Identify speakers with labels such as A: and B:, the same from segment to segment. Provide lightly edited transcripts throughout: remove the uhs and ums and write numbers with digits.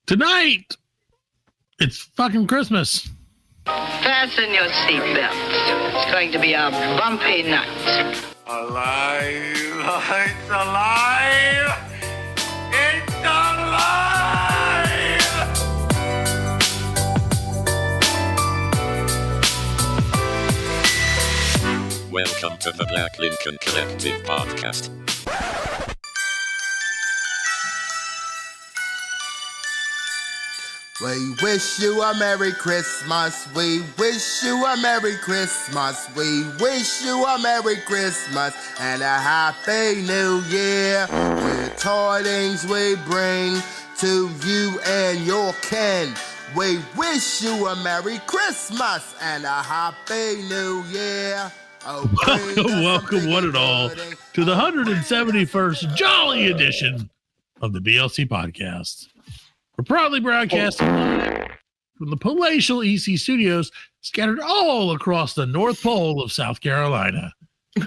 A: Tonight, it's fucking Christmas.
B: Fasten your seatbelts. It's going to be a bumpy night.
C: Alive! It's alive! It's alive!
D: Welcome to the Black Lincoln Collective Podcast.
E: We wish you a Merry Christmas. We wish you a Merry Christmas. We wish you a Merry Christmas and a Happy New Year. With tidings we bring to you and your kin. We wish you a Merry Christmas and a Happy New Year. Oh,
A: welcome one and all to the 171st Jolly edition of the BLC Podcast. We're proudly broadcasting live from the palatial EC studios scattered all across the North Pole of South Carolina.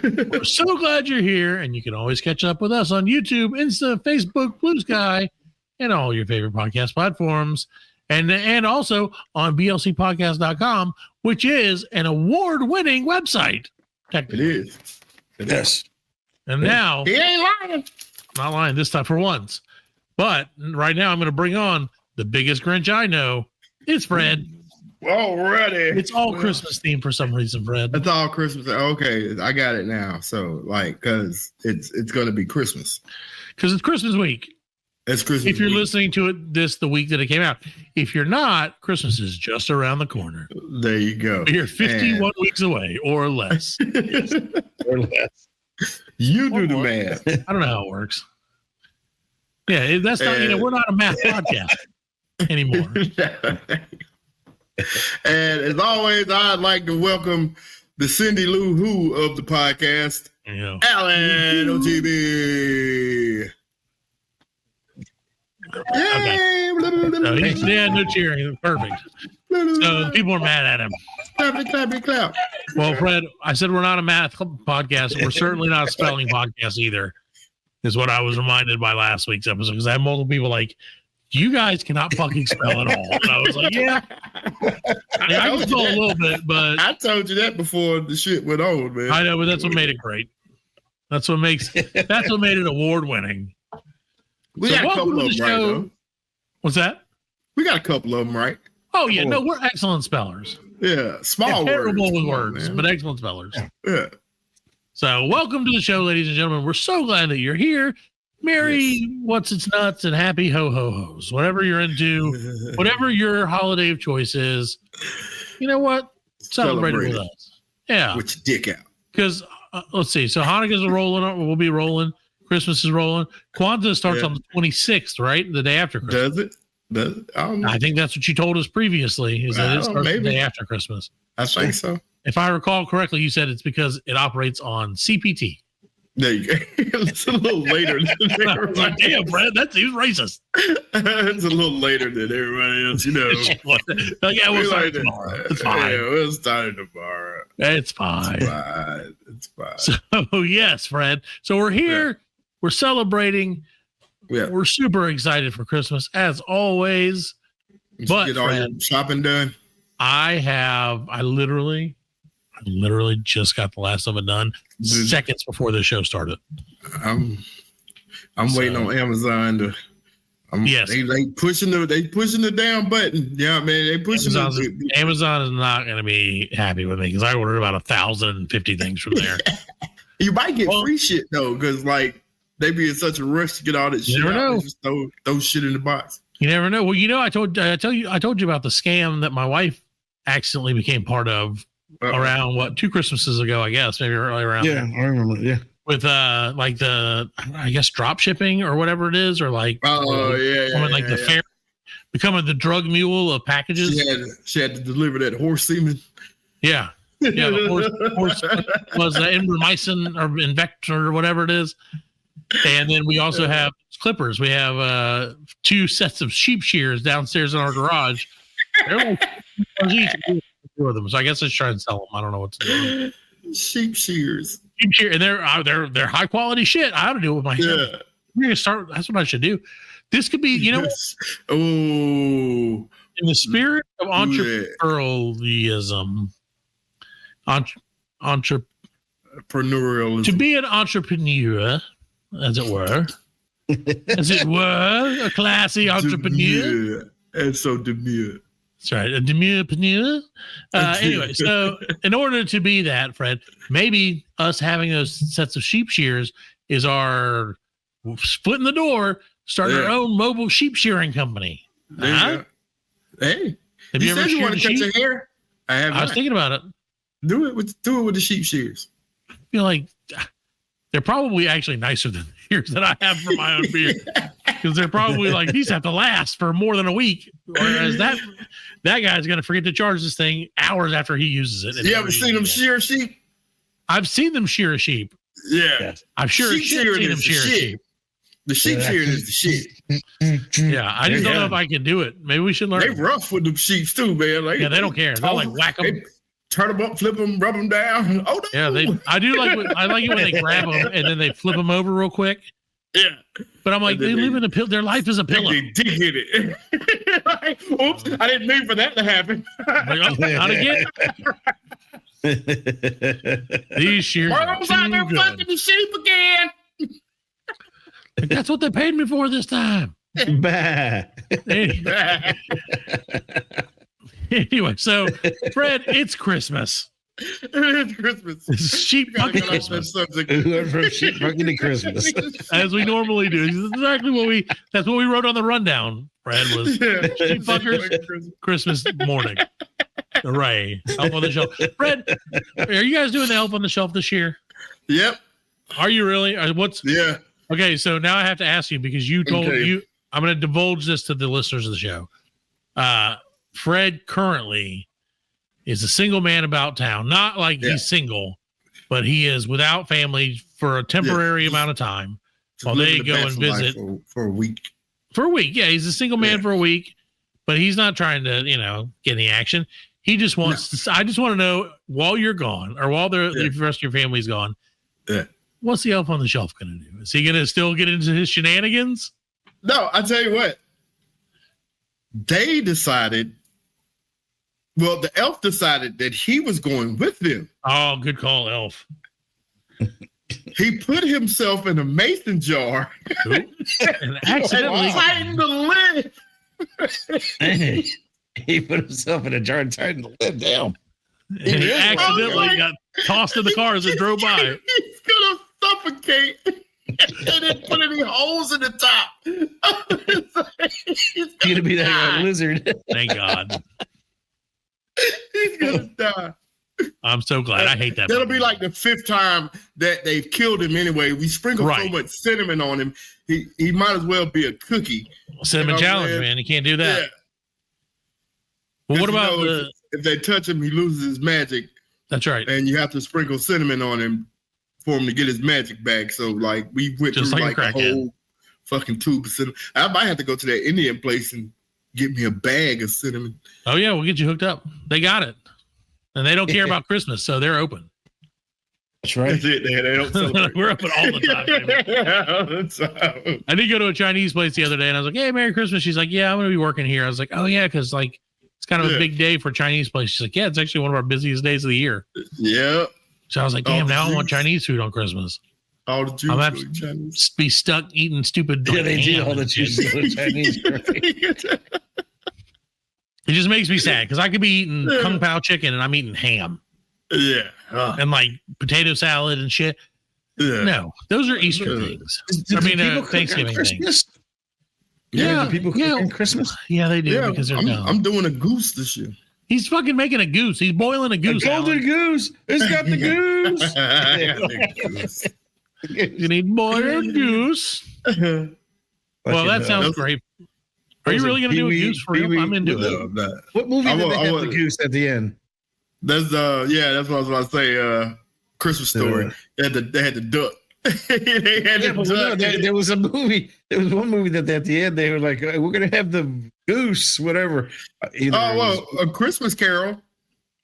A: We're so glad you're here, and you can always catch up with us on YouTube, Insta, Facebook, Blue Sky, and all your favorite podcast platforms. And also on blcpodcast.com, which is an award-winning website.
F: It is.
A: Yes. And now,
F: he ain't lying.
A: Not lying this time for once. But right now, I'm going to bring on the biggest Grinch I know. It's Fred.
F: Already.
A: It's all Christmas themed for some reason, Fred.
F: It's all Christmas. Okay, I got it now. So, because it's going to be Christmas.
A: Because it's Christmas week.
F: It's Christmas
A: If you're
F: week.
A: listening to it the week that it came out. If you're not, Christmas is just around the corner.
F: There you go.
A: You're 51 weeks away or less. Yes. Or less.
F: You do the math.
A: I don't know how it works. Yeah, that's not, we're not a math podcast anymore.
F: And as always, I'd like to welcome the Cindy Lou Who of the podcast, Allan OTB. Yay!
A: Yeah, no cheering. Perfect. So people are mad at him.
F: Clap.
A: Well, Fred, I said we're not a math podcast. We're certainly not a spelling podcast either, is what I was reminded by last week's episode, because I had multiple people like, you guys cannot fucking spell at all. And I was like, yeah. I can spell a little bit, but
F: I told you that before the shit went on, man.
A: I know, but that's what made it great. That's what made it award winning.
F: We got a couple of them right, though.
A: What's that?
F: We got a couple of them right.
A: Oh, yeah. No, we're excellent spellers.
F: Yeah. Small words.
A: Terrible with words, but excellent spellers.
F: Yeah.
A: So welcome to the show, ladies and gentlemen. We're so glad that you're here. Merry what's its nuts and happy ho ho hos. Whatever you're into, whatever your holiday of choice is, you know what? Celebrate it with us. Yeah.
F: With your dick out.
A: Because let's see. So Hanukkah's rolling. We'll be rolling. Christmas is rolling. Kwanzaa starts on the 26th, right? The day after Christmas.
F: Does it? I don't know.
A: I think that's what you told us previously, is that it starts the day after Christmas.
F: I think so.
A: If I recall correctly, you said it's because it operates on CPT.
F: There you go. It's a little later than everybody else.
A: Damn, Brad, that seems racist.
F: It's a little later than everybody else,
A: Yeah, we'll start tomorrow. It's fine.
F: Yeah, we'll start tomorrow.
A: It's fine.
F: It's fine.
A: So, yes, Fred. So we're here. Yeah. We're celebrating. Yeah. We're super excited for Christmas, as always. But
F: get all
A: Fred,
F: your shopping done?
A: I literally just got the last of it done seconds before the show started.
F: I'm waiting on Amazon to.
A: Yes,
F: they pushing the damn button. Yeah, man, they pushing.
A: Amazon is not going to be happy with me because I ordered about 1,050 things from there.
F: You might get free shit though, because they be in such a rush to get all that shit.
A: You never know.
F: They just throw shit in the box.
A: You never know. Well, I told you about the scam that my wife accidentally became part of around 2 Christmases ago, I guess, maybe early around.
F: Yeah, I remember. Yeah,
A: with I guess drop shipping or whatever it is, or the fair, becoming the drug mule of packages.
F: She had to deliver that horse semen.
A: Yeah. Yeah, the horse was Invermycin or Invector or whatever it is. And then we also have clippers. We have 2 sets of sheep shears downstairs in our garage. They're each of them. So I guess I should try and sell them. I don't know what to do.
F: Sheep shears.
A: And they're high quality shit. I ought to do it with my hand. I'm gonna start. That's what I should do. This could be, you know,
F: Oh,
A: in the spirit of entrepreneurialism,
F: entrepreneurialism.
A: to be an entrepreneur, as it were, a classy entrepreneur.
F: Demure. And so demure.
A: That's right, a demurepreneur. Anyway, so in order to be that, Fred, maybe us having those sets of sheep shears is our splitting the door, starting our own mobile sheep shearing company.
F: Hey,
A: have you ever
F: said you want to cut your hair?
A: I was thinking about it.
F: Do it with the sheep shears.
A: I feel like they're probably actually nicer than the shears that I have for my own beard, because they're probably like, these have to last for more than a week, whereas that guy's going to forget to charge this thing hours after he uses it.
F: You ever seen them shear sheep?
A: I've seen them shear a sheep.
F: Yeah.
A: I'm sure
F: sheep shearing is the shit. The sheep shearing is the shit.
A: Yeah, I just don't know if I can do it. Maybe we should learn.
F: They rough with them sheep too, man. Like,
A: yeah, they don't care. They'll like whack them.
F: Turn them up, flip them, rub them down. Oh no.
A: Yeah, I do like I like it when they grab them and then they flip them over real quick.
F: Yeah.
A: But I'm like, they live in a pill. Their life is a pillow.
F: They dig in it. Like, oops, I didn't mean for that to happen.
A: Like, oh, not again. These shears are
F: Worms out there fucking the sheep again.
A: Like, that's what they paid me for this time. Anyway, so Fred, it's Christmas.
F: It's Christmas.
A: It's sheep fucking Christmas.
G: We went from sheep fucking to Christmas,
A: as we normally do. It's exactly that's what we wrote on the rundown. Fred was sheep fuckers Christmas morning. Hooray! Elf on the Shelf. Fred, are you guys doing the Elf on the Shelf this year?
F: Yep.
A: Are you really?
F: Yeah.
A: Okay, so now I have to ask you, because you told you I'm going to divulge this to the listeners of the show. Fred currently is a single man about town. Not like he's single, but he is without family for a temporary amount of time while they go and visit
F: for a week.
A: For a week, yeah, he's a single man for a week, but he's not trying to, get any action. He just wants. I just want to know, while you're gone, or while the rest of your family's gone, what's the Elf on the Shelf going to do? Is he going to still get into his shenanigans?
F: No, I tell you what. They decided. Well, the elf decided that he was going with them.
A: Oh, good call, Elf.
F: He put himself in a mason jar
A: and accidentally
F: tightened the lid.
G: He put himself in a jar and tightened the lid down.
A: And he accidentally got tossed in the car as it drove by.
F: He's gonna suffocate. They didn't put any holes in the top.
G: He's gonna be that lizard.
A: Thank God.
F: He's gonna die.
A: I'm so glad. I hate that.
F: That'll be like the 5th time that they've killed him anyway. We sprinkle so much cinnamon on him. He might as well be a cookie.
A: Cinnamon challenge, man. You can't do that.
F: Yeah.
A: Well, what about
F: if they touch him, he loses his magic.
A: That's right.
F: And you have to sprinkle cinnamon on him for him to get his magic back. So like we went
A: just
F: through
A: like
F: a whole fucking tube of cinnamon. I might have to go to that Indian place and get me a bag of cinnamon.
A: Oh yeah, we'll get you hooked up. They got it. And they don't care about Christmas, so they're open.
G: That's right.
F: That's it. They don't celebrate.
A: We're open all the time. I did go to a Chinese place the other day, and I was like, "Hey, Merry Christmas." She's like, "Yeah, I'm going to be working here." I was like, "Oh yeah, because like it's kind of a big day for a Chinese place." She's like, "Yeah, it's actually one of our busiest days of the year."
F: Yeah.
A: So I was like, "Damn, now I want Chinese food on Christmas."
F: All the Jews
A: I'm going to be stuck eating stupid.
G: Yeah, they do all the Jews Chinese.
A: It just makes me sad because I could be eating kung pao chicken and I'm eating ham.
F: Yeah.
A: And like potato salad and shit.
F: Yeah.
A: No, those are Easter things. I mean, Thanksgiving things.
G: Yeah. Do people cook on Christmas?
A: Yeah, they do because they're dumb.
F: I'm doing a goose this year.
A: He's fucking making a goose. He's boiling a goose.
G: Golden goose. It's got the goose.
A: You need boiled goose. Well, that sounds great. Are you really going to do a goose for real? I'm into it.
G: What movie did they have the goose at the end?
F: That's that's what I was about to say. Christmas Story. They had the duck. They had the duck.
G: There was a movie. There was one movie that at the end they were like, "We're gonna have the goose, whatever."
F: A Christmas Carol.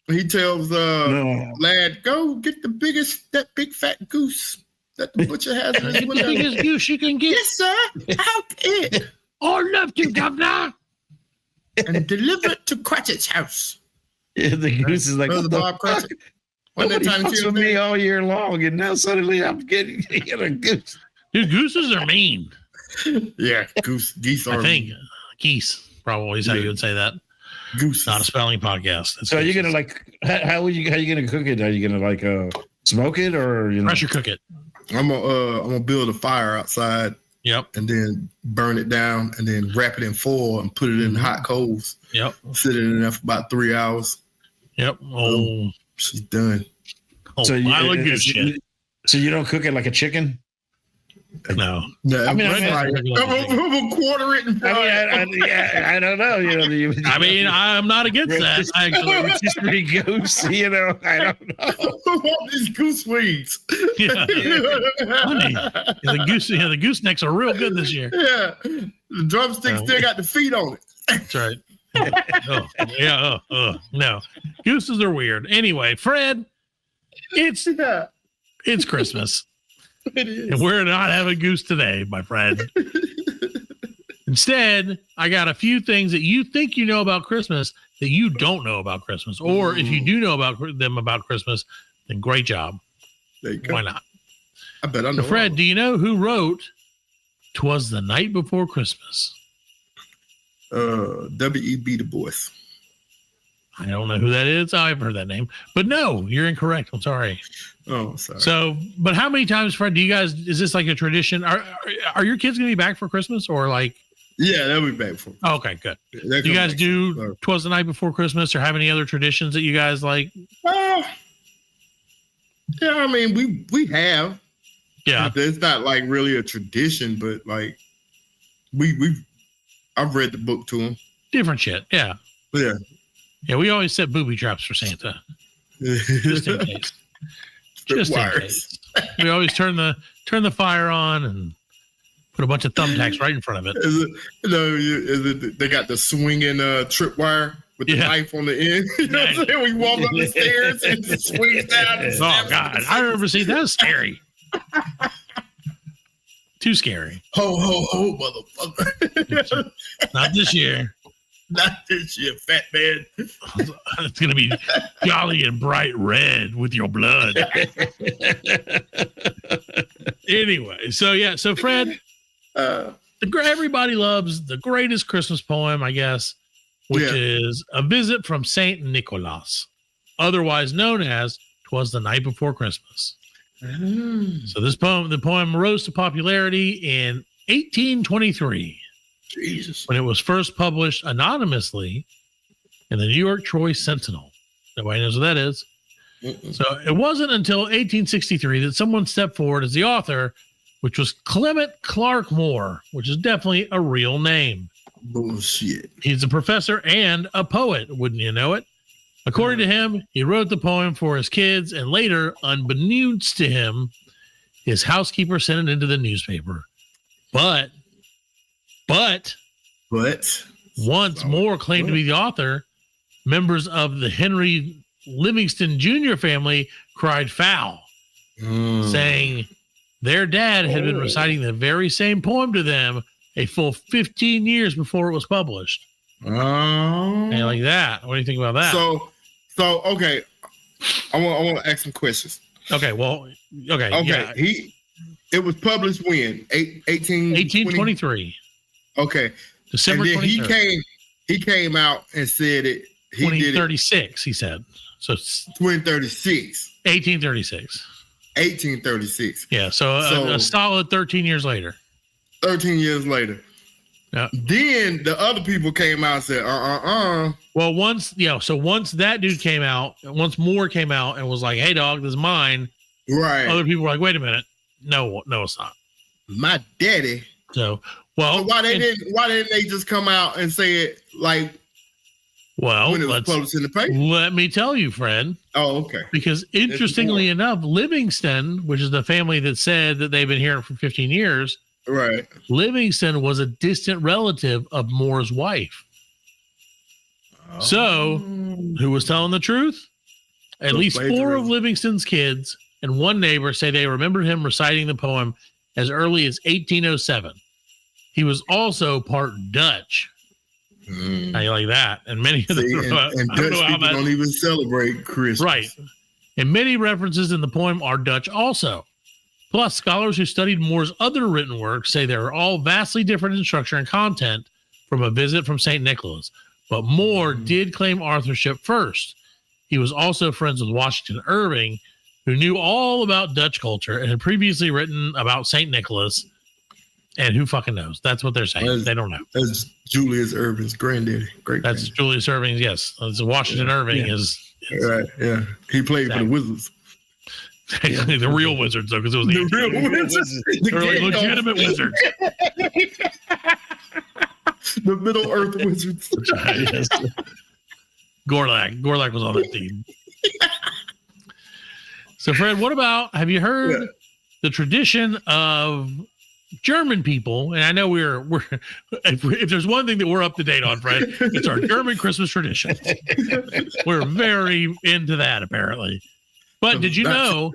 F: He tells lad, "Go get that big fat goose that the butcher has in his window."
A: The biggest goose you can get.
F: Yes, sir. I'll get.
A: I love you, governor.
F: And deliver it to Cratchit's house.
G: Yeah, the goose is like,
F: Brother
G: what the
F: Bob
G: fuck?
F: Cratchit. Wasn't that
G: Nobody
F: Tiny
G: fucks
F: Tim
G: with me
F: there?
G: all year long, and now suddenly I'm getting a goose.
A: Dude, gooses are mean.
F: Yeah, geese are.
A: I think geese probably is how you would say that.
F: Goose.
A: Not a spelling podcast. It's
G: So are you
A: gooses.
G: gonna like? How are you gonna cook it? Are you gonna like smoke it or
A: pressure cook it?
F: I'm gonna build a fire outside
A: Yep.
F: and then burn it down and then wrap it in foil and put it in hot coals.
A: Yep.
F: Sit it in there for about 3 hours.
A: Yep. Oh,
F: She's done.
G: So you,
A: pile of good shit.
G: So you don't cook it like a chicken?
A: No.
F: No,
G: I mean,
F: I'm gonna quarter it and fry it.
G: I don't know.
A: I mean, I'm not against that. Actually,
G: rotisserie goose. I don't know.
F: I want these goose wings.
A: yeah. Funny. The goosenecks are real good this year.
F: Yeah, the drumstick still got the feet on it.
A: That's right. Oh, yeah. No, gooses are weird. Anyway, Fred, it's Christmas.
F: It is.
A: And we're not having goose today, my friend. Instead, I got a few things that you think you know about Christmas that you don't know about Christmas. Or if you do know about them about Christmas, then great job.
F: There you go.
A: Why not?
F: I bet I
A: So
F: know.
A: Fred, do you know who wrote "'Twas the Night Before Christmas"?
F: W.E.B. Du Bois.
A: I don't know who that is. I've heard that name. But no, you're incorrect. I'm sorry.
F: Oh, sorry.
A: So, but how many times, Fred, do you guys, is this like a tradition? Are your kids going to be back for Christmas or like?
F: Yeah, they'll be back for.
A: Oh, okay, good.
F: They'll
A: Do you
F: come
A: guys
F: back.
A: do "'Twas the Night Before Christmas" or have any other traditions that you guys like?
F: Yeah, I mean, we have.
A: Yeah.
F: It's not like really a tradition, but like I've read the book to them.
A: Different shit. Yeah.
F: Yeah.
A: Yeah. We always set booby traps for Santa. Just in case. Just in case. We always turn the fire on and put a bunch of thumbtacks right in front of it.
F: They got the swinging tripwire with the knife on the end. You know what I'm saying? We walk up the stairs and it swings down. And
A: Oh God. I remember seeing that was scary. Too scary.
F: Ho, ho, ho, motherfucker.
A: Not this year.
F: Not this year, fat man.
A: It's going to be jolly and bright red with your blood. Anyway, so Fred, everybody loves the greatest Christmas poem, I guess, which is A Visit from Saint Nicholas, otherwise known as "'Twas the Night Before Christmas." So the poem rose to popularity in 1823.
F: Jesus.
A: When it was first published anonymously in the New York Troy Sentinel. Nobody knows what that is. So it wasn't until 1863 that someone stepped forward as the author, which was Clement Clark Moore, which is definitely a real name.
F: Bullshit.
A: He's a professor and a poet, wouldn't you know it? According to him, he wrote the poem for his kids, and later, unbeknownst to him, his housekeeper sent it into the newspaper. But once Moore claimed to be the author, members of the Henry Livingston Jr. family cried foul, saying their dad had been reciting the very same poem to them a full 15 years before it was published. And like that. What do you think about that?
F: So okay. I want to ask some questions.
A: Okay. Okay. Yeah.
F: It was published when?
A: 1823.
F: Okay.
A: December
F: and then
A: 23rd.
F: he came out and said it. He did it
A: 2036, he said. So it's
F: 2036.
A: 1836.
F: 1836.
A: Yeah. So a solid 13 years later.
F: 13 years later.
A: Yeah.
F: Then the other people came out and said,
A: Well, once that dude came out, once Moore came out and was like, "Hey, dog, this is mine."
F: Right.
A: Other people were like, "Wait a minute, no, it's not."
F: My daddy.
A: So
F: why didn't they just come out and say it like?
A: Well,
F: when it was published in the paper.
A: Let me tell you, friend.
F: Oh, okay.
A: Because interestingly enough, Livingston, which is the family that said that they've been here for 15 years,
F: right?
A: Livingston was a distant relative of Moore's wife. Oh. So, who was telling the truth? At least 4 of Livingston's kids and one neighbor say they remembered him reciting the poem as early as 1807. he was also part Dutch. How you like that? And many of the
F: and Dutch people don't even celebrate Christmas.
A: Right. And many references in the poem are Dutch also. Plus, scholars who studied Moore's other written works say they are all vastly different in structure and content from A Visit from St. Nicholas. But Moore did claim authorship first. He was also friends with Washington Irving, who knew all about Dutch culture and had previously written about St. Nicholas. And who fucking knows? That's what they're saying. They don't know.
F: That's Julius Irving's granddaddy.
A: That's Julius Irving's, yes. Washington Irving is.
F: Right, yeah. He played for the Wizards.
A: The real Wizards, though, because it was the
F: real Wizards.
A: They were like legitimate Wizards.
F: The Middle Earth Wizards.
A: Yes. Gorlak was on that team. So, Fred, what about, have you heard the tradition of German people? And I know we're if there's one thing that we're up to date on, Fred, it's our German Christmas tradition. We're very into that, apparently. But did you know?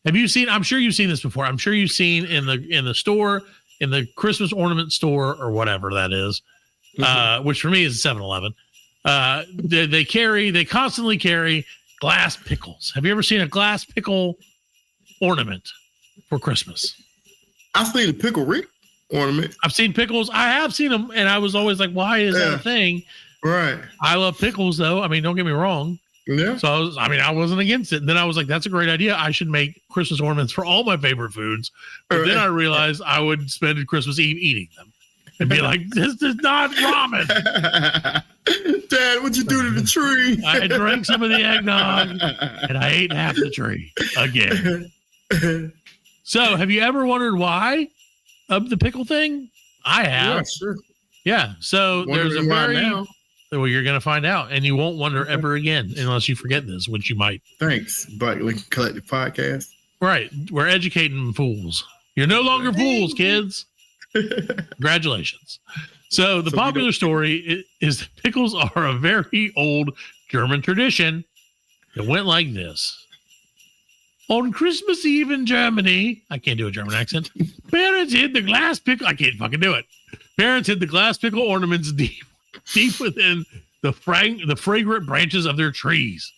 A: Have you seen? I'm sure you've seen this before. I'm sure you've seen in the store, in the Christmas ornament store or whatever that is, which for me is 7-Eleven. They constantly carry glass pickles. Have you ever seen a glass pickle ornament for Christmas?
F: I've seen a pickle Rick ornament.
A: I've seen pickles. I have seen them, and I was always like, why is that a thing?
F: Right.
A: I love pickles, though. I mean, don't get me wrong.
F: Yeah.
A: So I wasn't against it. And then I was like, that's a great idea. I should make Christmas ornaments for all my favorite foods. But then I realized I would spend Christmas Eve eating them and be like, this is not ramen.
F: Dad, what'd you do to the tree?
A: I drank some of the eggnog and I ate half the tree again. So have you ever wondered why of the pickle thing? I have.
F: Yeah, sure.
A: Yeah. So there's a
F: now.
A: Well, you're going to find out, and you won't wonder ever again unless you forget this, which you might.
F: Thanks, Black Lincoln Collective Podcast.
A: Right. We're educating fools. You're no longer fools, kids. Congratulations. So the popular story is that pickles are a very old German tradition. It went like this. On Christmas Eve in Germany, I can't do a German accent, parents hid the glass pickle. I can't fucking do it. Parents hid the glass pickle ornaments deep within the fragrant branches of their trees.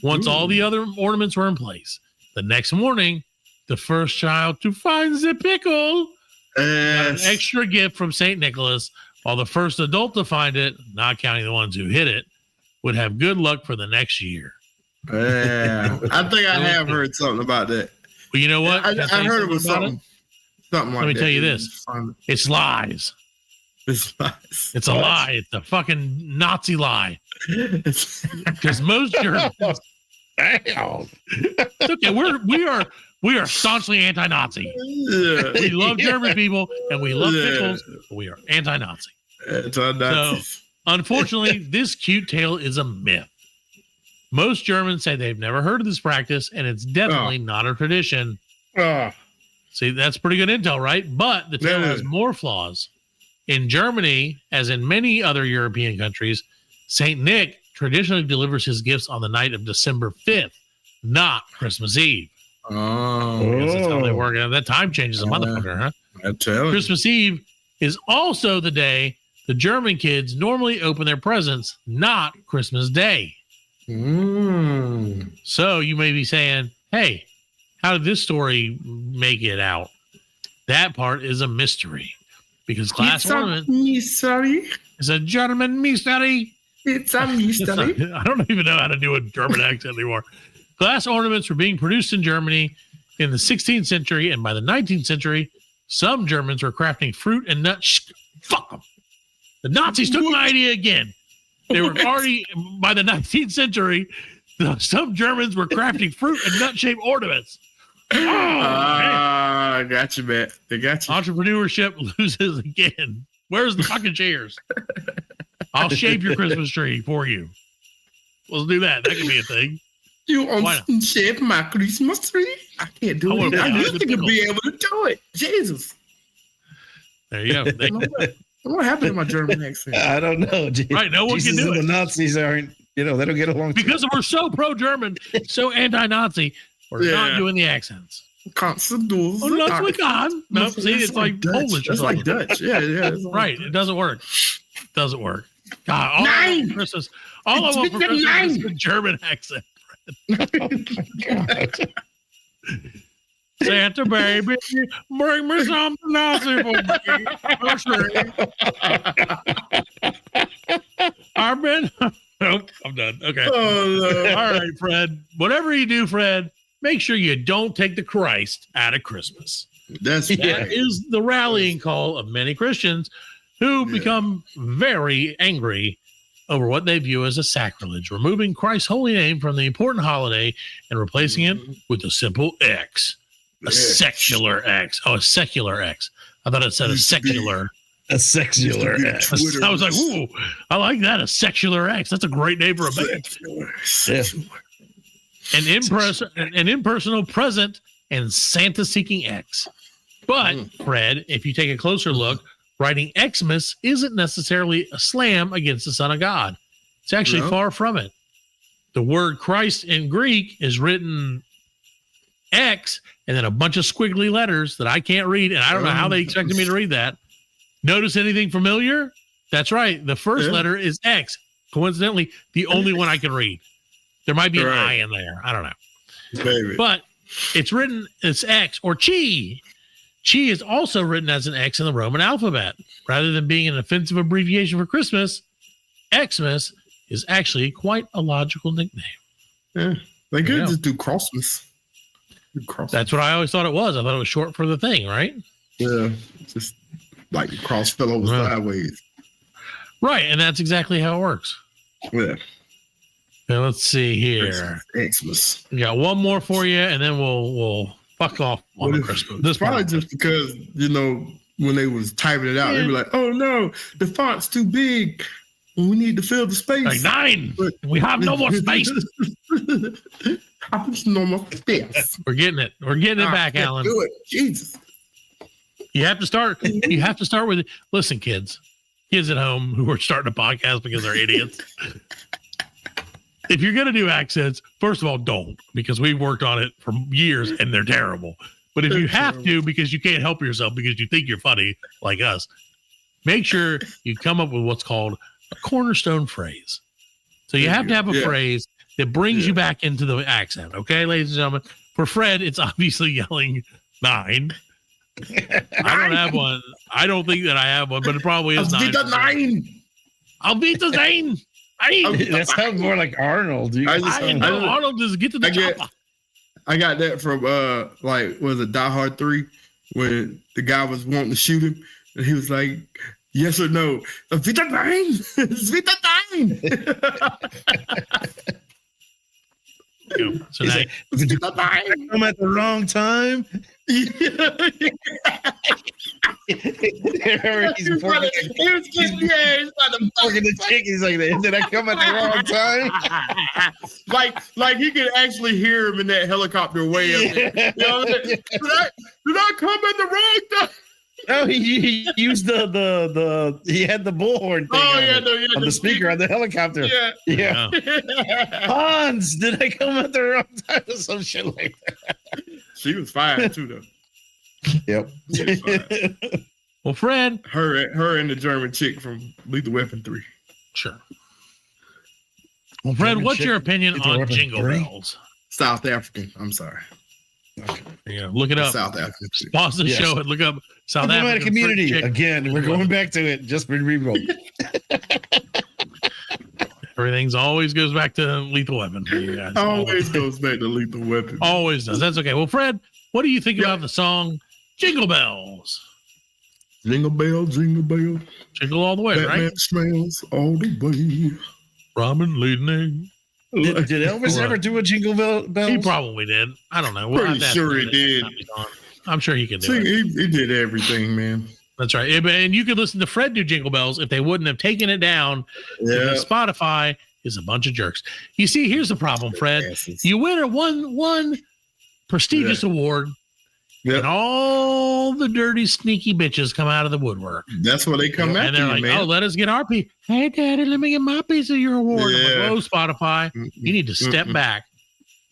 A: Once all the other ornaments were in place, the next morning, the first child to find the pickle got an extra gift from St. Nicholas, while the first adult to find it, not counting the ones who hid it, would have good luck for the next year.
F: Yeah, I think I have heard something about that.
A: Well, you know what?
F: I heard it was something like that.
A: Let me tell you this. It's lies.
F: It's lies.
A: It's a lie. It's a fucking Nazi lie. Because most Germans.
G: Damn.
A: Okay, we are staunchly anti-Nazi.
F: Yeah.
A: We love German people and we love pickles, but we are anti-Nazi. So, unfortunately, this cute tale is a myth. Most Germans say they've never heard of this practice, and it's definitely not a tradition. See, that's pretty good intel, right? But the tale has more flaws. In Germany, as in many other European countries, St. Nick traditionally delivers his gifts on the night of December 5th, not Christmas Eve. That's how they work. That time changes a motherfucker, huh?
F: I tell you.
A: Christmas Eve is also the day the German kids normally open their presents, not Christmas Day. So you may be saying, hey, how did this story make it out? That part is a mystery. Because glass ornament is a German mystery.
F: It's a mystery.
A: I don't even know how to do a German accent anymore. Glass ornaments were being produced in Germany in the 16th century, and by the 19th century, some Germans were crafting fruit and nuts. Fuck them. The Nazis took my idea again. They were already, by the 19th century, some Germans were crafting fruit and nut-shaped ornaments.
F: I got you, man. They got you.
A: Entrepreneurship loses again. Where's the fucking chairs? I'll shape your Christmas tree for you. Let's do that. That could be a thing.
F: You want to shape my Christmas tree? I can't do it. I used to be able to do it. Jesus.
A: There you go.
F: What happened to my German accent?
G: I don't know.
A: Right, no one can do it.
G: The Nazis aren't, they don't get along.
A: Because we're so pro-German, so anti-Nazi, we're not doing the accents.
F: Constables.
A: Oh, that's we got. No, see, it's like
F: Dutch.
A: Polish.
F: It's like Dutch. Yeah.
A: Right. It doesn't work. Doesn't work. God, all
F: Nine.
A: I want for Christmas. All I want for Christmas is a German accent. Santa baby, bring me something Nazi for me. I've been. Nope, I'm done. Okay.
F: Oh, no.
A: All right, Fred. Whatever you do, Fred, make sure you don't take the Christ out of Christmas.
F: That
A: is the rallying call of many Christians who become very angry over what they view as a sacrilege, removing Christ's holy name from the important holiday and replacing it with a simple X. A secular X. Oh, a secular X. I thought it said a secular.
G: A secular X.
A: I was like, ooh, I like that. A secular X. That's a great name for a band. An impersonal present and Santa-seeking X. But, Fred, if you take a closer look, writing Xmas isn't necessarily a slam against the Son of God. It's actually far from it. The word Christ in Greek is written X and then a bunch of squiggly letters that I can't read, and I don't know how they expected me to read that. Notice anything familiar? That's right. The first letter is X. Coincidentally, the only one I can read. There might be an I in there. I don't know.
F: Baby.
A: But it's written as X or Chi. Chi is also written as an X in the Roman alphabet. Rather than being an offensive abbreviation for Christmas, Xmas is actually quite a logical nickname.
F: Yeah. They could just do Crossmas.
A: That's what I always thought it was. I thought it was short for the thing, right?
F: Yeah. Just like the cross fell over sideways.
A: Right. And that's exactly how it works.
F: Yeah.
A: Now, let's see here.
F: Xmas.
A: We got one more for you, and then we'll fuck off on Christmas.
F: This probably just because, when they was typing it out, they were like, oh no, the font's too big. We need to fill the space.
A: Like 9. We have no more space.
F: I'm just no more space.
A: We're getting it. We're getting it back, Allan.
F: Do it. Jesus.
A: You have to start with, listen, kids at home who are starting a podcast because they're idiots. If you're going to do accents, first of all, don't, because we've worked on it for years and they're terrible. But if you have to, because you can't help yourself, because you think you're funny like us, make sure you come up with what's called a cornerstone phrase. So you have to have a phrase that brings you back into the accent. Okay, ladies and gentlemen. For Fred, it's obviously yelling 9. I don't have one. I don't think that I have one, but it probably is 9. I'll beat the 9.
G: That sounds more like Arnold.
A: Arnold just get to the chopper.
F: I got that from was it Die Hard 3 when the guy was wanting to shoot him and he was like, yes or no? Vita 9. Vita 9.
A: So now,
G: come at the wrong time. He's porking the chicken. He's like, did I come at the wrong time?
F: like he could actually hear him in that helicopter way up there. Did I come at the wrong time?
G: No, he used he had the bullhorn thing on the speaker on the helicopter. Yeah. Hans, did I come at the wrong time? Some shit like that.
F: She was fine too, though.
G: Yep.
A: Well, Fred,
F: her and the German chick from Lethal Weapon 3.
A: Sure. Well, Fred, what's your opinion on Jingle Bells?
F: South African. I'm sorry.
A: Okay. Yeah, look it up.
F: South African.
A: Pause the show and look up South African
G: community. Again, we're going back to it. Just been revoked.
A: Everything's always goes back to Lethal Weapon for you guys.
F: Always goes back to Lethal Weapon.
A: Always does. That's okay. Well, Fred, what do you think about the song Jingle Bells?
F: Jingle bell, jingle bell.
A: Jingle all the way,
F: Batman
A: right?
F: Smells all the way.
A: Robin leading.
G: Did Elvis ever do a Jingle Bells?
A: He probably did. I don't know.
F: Pretty sure he did.
A: I'm sure he can do it.
F: He did everything, man.
A: That's right. And you could listen to Fred do Jingle Bells if they wouldn't have taken it down. Yeah. Spotify is a bunch of jerks. You see, here's the problem, Fred. You win a one prestigious award, and all the dirty, sneaky bitches come out of the woodwork.
F: That's where they come out.
A: And they're like, oh, let us get our piece. Hey, Daddy, let me get my piece of your award. I'm like, whoa, Spotify, you need to step back.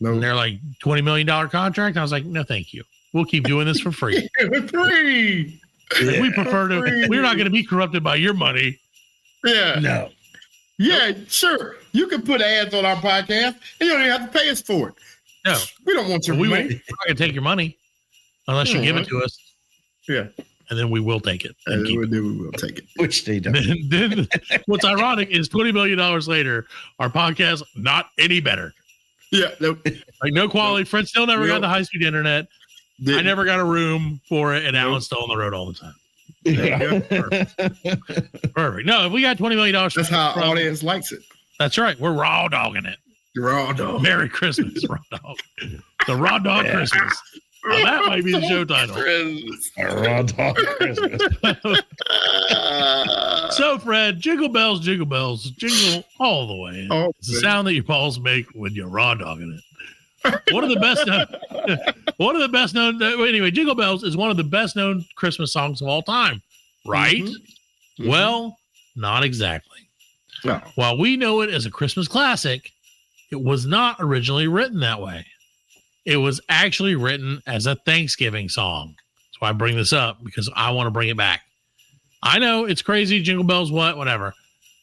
A: No. And they're like, $20 million contract. I was like, no, thank you. we'll keep doing this for free.
F: Free.
A: We prefer to. We're not going to be corrupted by your money.
F: Yeah.
G: No.
F: Yeah, sure. You can put ads on our podcast, and you don't even have to pay us for it.
A: No,
F: we don't want your
A: we're
F: money.
A: not going to take your money unless you give it to us.
F: Yeah.
A: And then we will take it.
F: And then we will take it.
G: Which they don't.
A: Then what's ironic is $20 million later, our podcast not any better.
F: Yeah. Nope.
A: Like no quality. Fred still never got the high-speed internet. I never got a room for it, and Allan's still on the road all the time.
F: Yeah.
A: Perfect. No, if we got $20 million.
F: That's how our audience likes it.
A: That's right. We're raw dogging it.
F: Rawdog.
A: Merry Christmas, Raw Dog. The Raw Dog Christmas. Well, that might be the show title.
G: Rawdog Christmas.
A: So, Fred, jingle bells, jingle all the way. It's the sound that your balls make when you're raw dogging it. One of the best known. Anyway, Jingle Bells is one of the best known Christmas songs of all time, right? Mm-hmm. Well, not exactly.
F: No.
A: While we know it as a Christmas classic, it was not originally written that way. It was actually written as a Thanksgiving song. That's why I bring this up, because I want to bring it back. I know it's crazy. Jingle bells, whatever.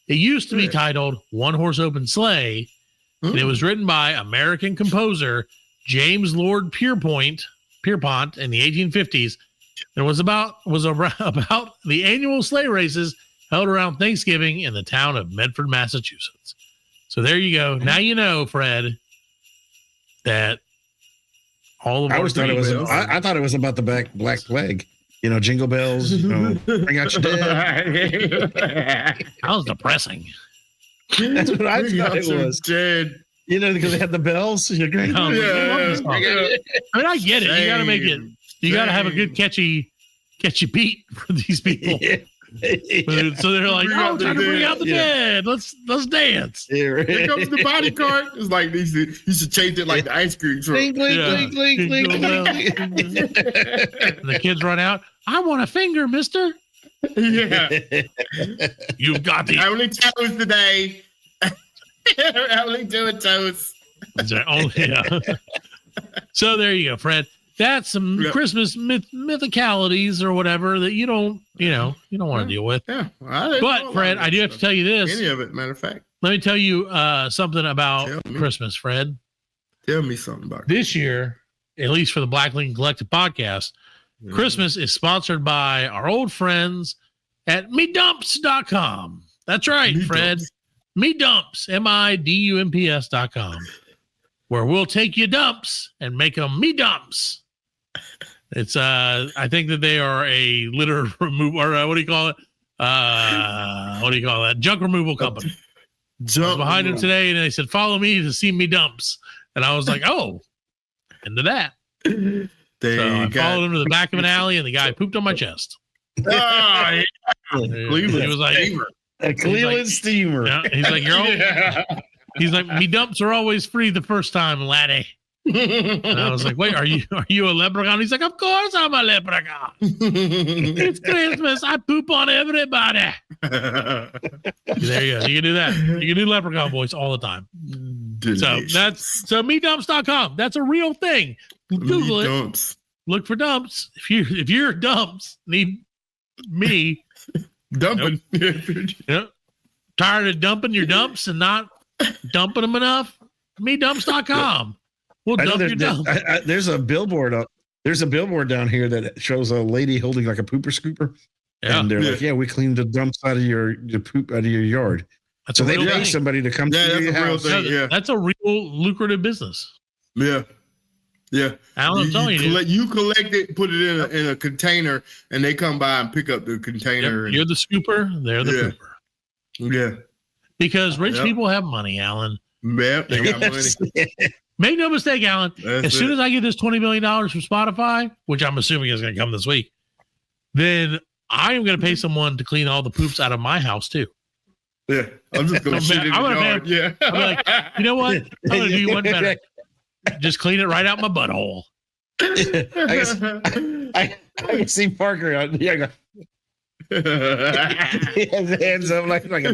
A: It used to be titled One Horse Open Sleigh, and it was written by American composer James Lord Pierpont in the 1850s. It was about the annual sleigh races held around Thanksgiving in the town of Medford, Massachusetts. So there you go. Now you know, Fred, that all of
G: I thought it was about the Black Plague. You know, jingle bells. You know, bring out your dead.
A: That was depressing.
G: That's what I thought it was.
F: Dead.
G: You know, because they had the bells. You're great.
A: I mean, I get it. You got to make it. You got to have a good catchy beat for these people. So they're like, "Oh, trying to bring out the dead. Let's dance."
F: Here comes the body cart. It's like you should change it like the ice cream truck.
G: Clink, clink, clink, clink, clink.
A: And the kids run out. I want a finger, mister.
F: Yeah.
A: You've got the
F: only toast today. Only do a toast.
A: So there you go, Fred. That's some Christmas mythicalities or whatever that you don't want to deal with.
F: Yeah.
A: But Fred, I do have to tell you this.
F: Any of it, matter of fact.
A: Let me tell you something about Christmas, Fred.
F: Tell me something about
A: this year, at least for the Black Lincoln Collective podcast. Christmas is sponsored by our old friends at medumps.com. That's right, Fred. Medumps, MIDUMPS.com, where we'll take your dumps and make them medumps. It's I think that they are a litter removal, or what do you call it? What do you call that? Junk removal company. I was behind them today, and they said, "Follow me to see me dumps," and I was like, "Oh, into that." So I followed him to the back of an alley, and the guy pooped on my chest.
F: He
A: was like,
G: a Cleveland steamer.
A: Yeah, he's like, he's like, me dumps are always free the first time, laddie. And I was like, wait, are you a leprechaun? He's like, of course I'm a leprechaun. It's Christmas. I poop on everybody. There you go. You can do that. You can do leprechaun voice all the time.
F: Delicious.
A: So medumps.com. That's a real thing. Google it. Look for dumps. If your dumps need me
F: dumping,
A: tired of dumping your dumps and not dumping them enough, medumps.com. We'll dump your dumps.
G: There's a billboard up. There's a billboard down here that shows a lady holding like a pooper scooper.
A: Yeah.
G: And they're like, yeah, we cleaned the dumps out of your poop out of your yard.
A: That's
G: so they pay somebody to come to your house.
A: That's a real lucrative business.
F: Yeah. Yeah.
A: Allan, I'm telling you.
F: You collect it, put it in a container, and they come by and pick up the container.
A: Yep. You're the scooper. They're the pooper.
F: Yeah.
A: Because rich people have money, Allan.
F: Yeah, they got money.
A: Make no mistake, Allan. As soon as I get this $20 million from Spotify, which I'm assuming is going to come this week, then I am going to pay someone to clean all the poops out of my house too.
F: Yeah, I'm just going to shit in the yard. Yeah,
A: I'm like, you know what? I'm going to do you one better. Just clean it right out my butthole.
G: I can see Parker on. Yeah, he has his hands up like a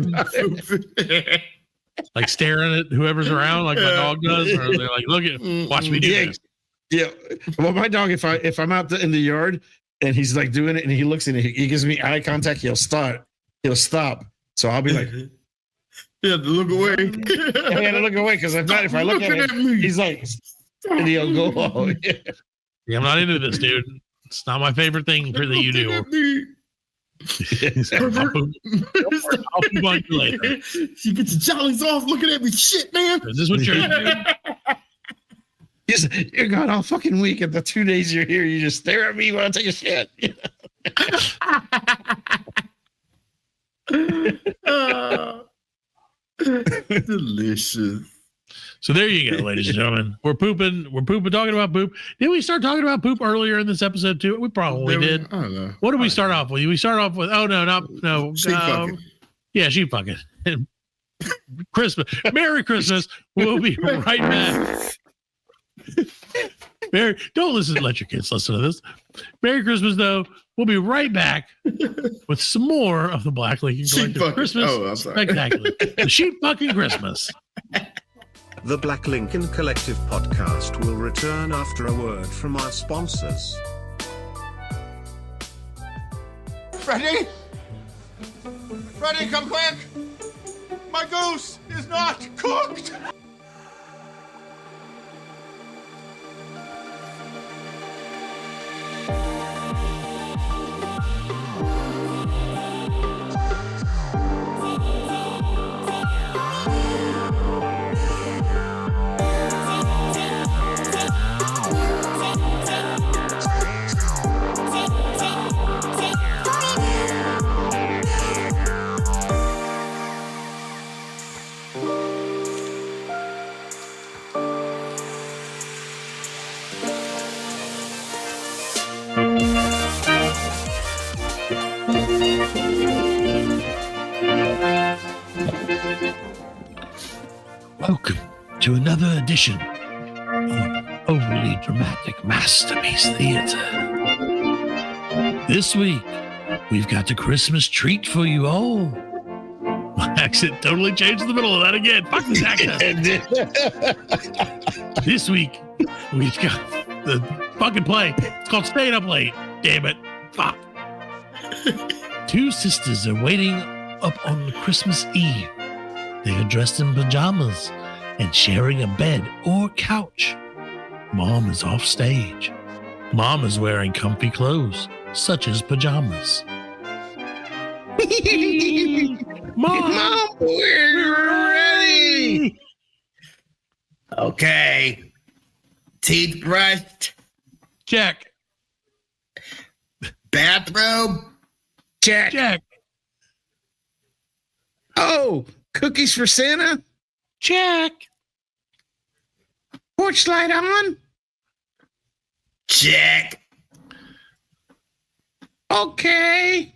A: like staring at whoever's around, like my dog does. Or they're like, watch me do this.
G: Yeah. Well, my dog, if I'm out in the yard and he's like doing it and he looks at it, he gives me eye contact, he'll stop. So I'll be like,
F: you have to look away.
G: I gotta look away because if I look at him, he's like, and he'll go, oh, yeah.
A: Yeah, I'm not into this, dude. It's not my favorite thing that you do. I'll poop on you later.
F: You get your jollies off looking at me. Shit, man.
A: Is this what you're doing?
G: You're gone all fucking week, and the 2 days you're here, you just stare at me when I take a shit.
F: Delicious.
A: So there you go, ladies and gentlemen. We're pooping, talking about poop. Did we start talking about poop earlier in this episode too? We probably did.
F: I don't know.
A: What did we start off with? We start off with,
F: Sheep fucking.
A: Yeah, sheep fucking. Christmas. Merry Christmas. We'll be right back. Don't let your kids listen to this. Merry Christmas, though. We'll be right back with some more of the Black Lincoln Collective Christmas Spectacular. The sheep fucking Christmas.
H: The Black Lincoln Collective podcast will return after a word from our sponsors.
C: Freddy? Freddy, come quick! My goose is not cooked!
A: Welcome to another edition of Overly Dramatic Masterpiece Theater. This week, we've got a Christmas treat for you all. My accent totally changed in the middle of that again. Fuck this accent. This week, we've got the fucking play. It's called Staying Up Late. Damn it. Fuck. Two sisters are waiting up on Christmas Eve. They are dressed in pajamas and sharing a bed or couch. Mom is off stage. Mom is wearing comfy clothes, such as pajamas. Mom, we're ready.
F: Okay. Teeth brushed.
A: Check.
F: Bathroom.
A: Check.
G: Oh, cookies for Santa?
A: Check.
G: Porch light on?
F: Check.
G: Okay.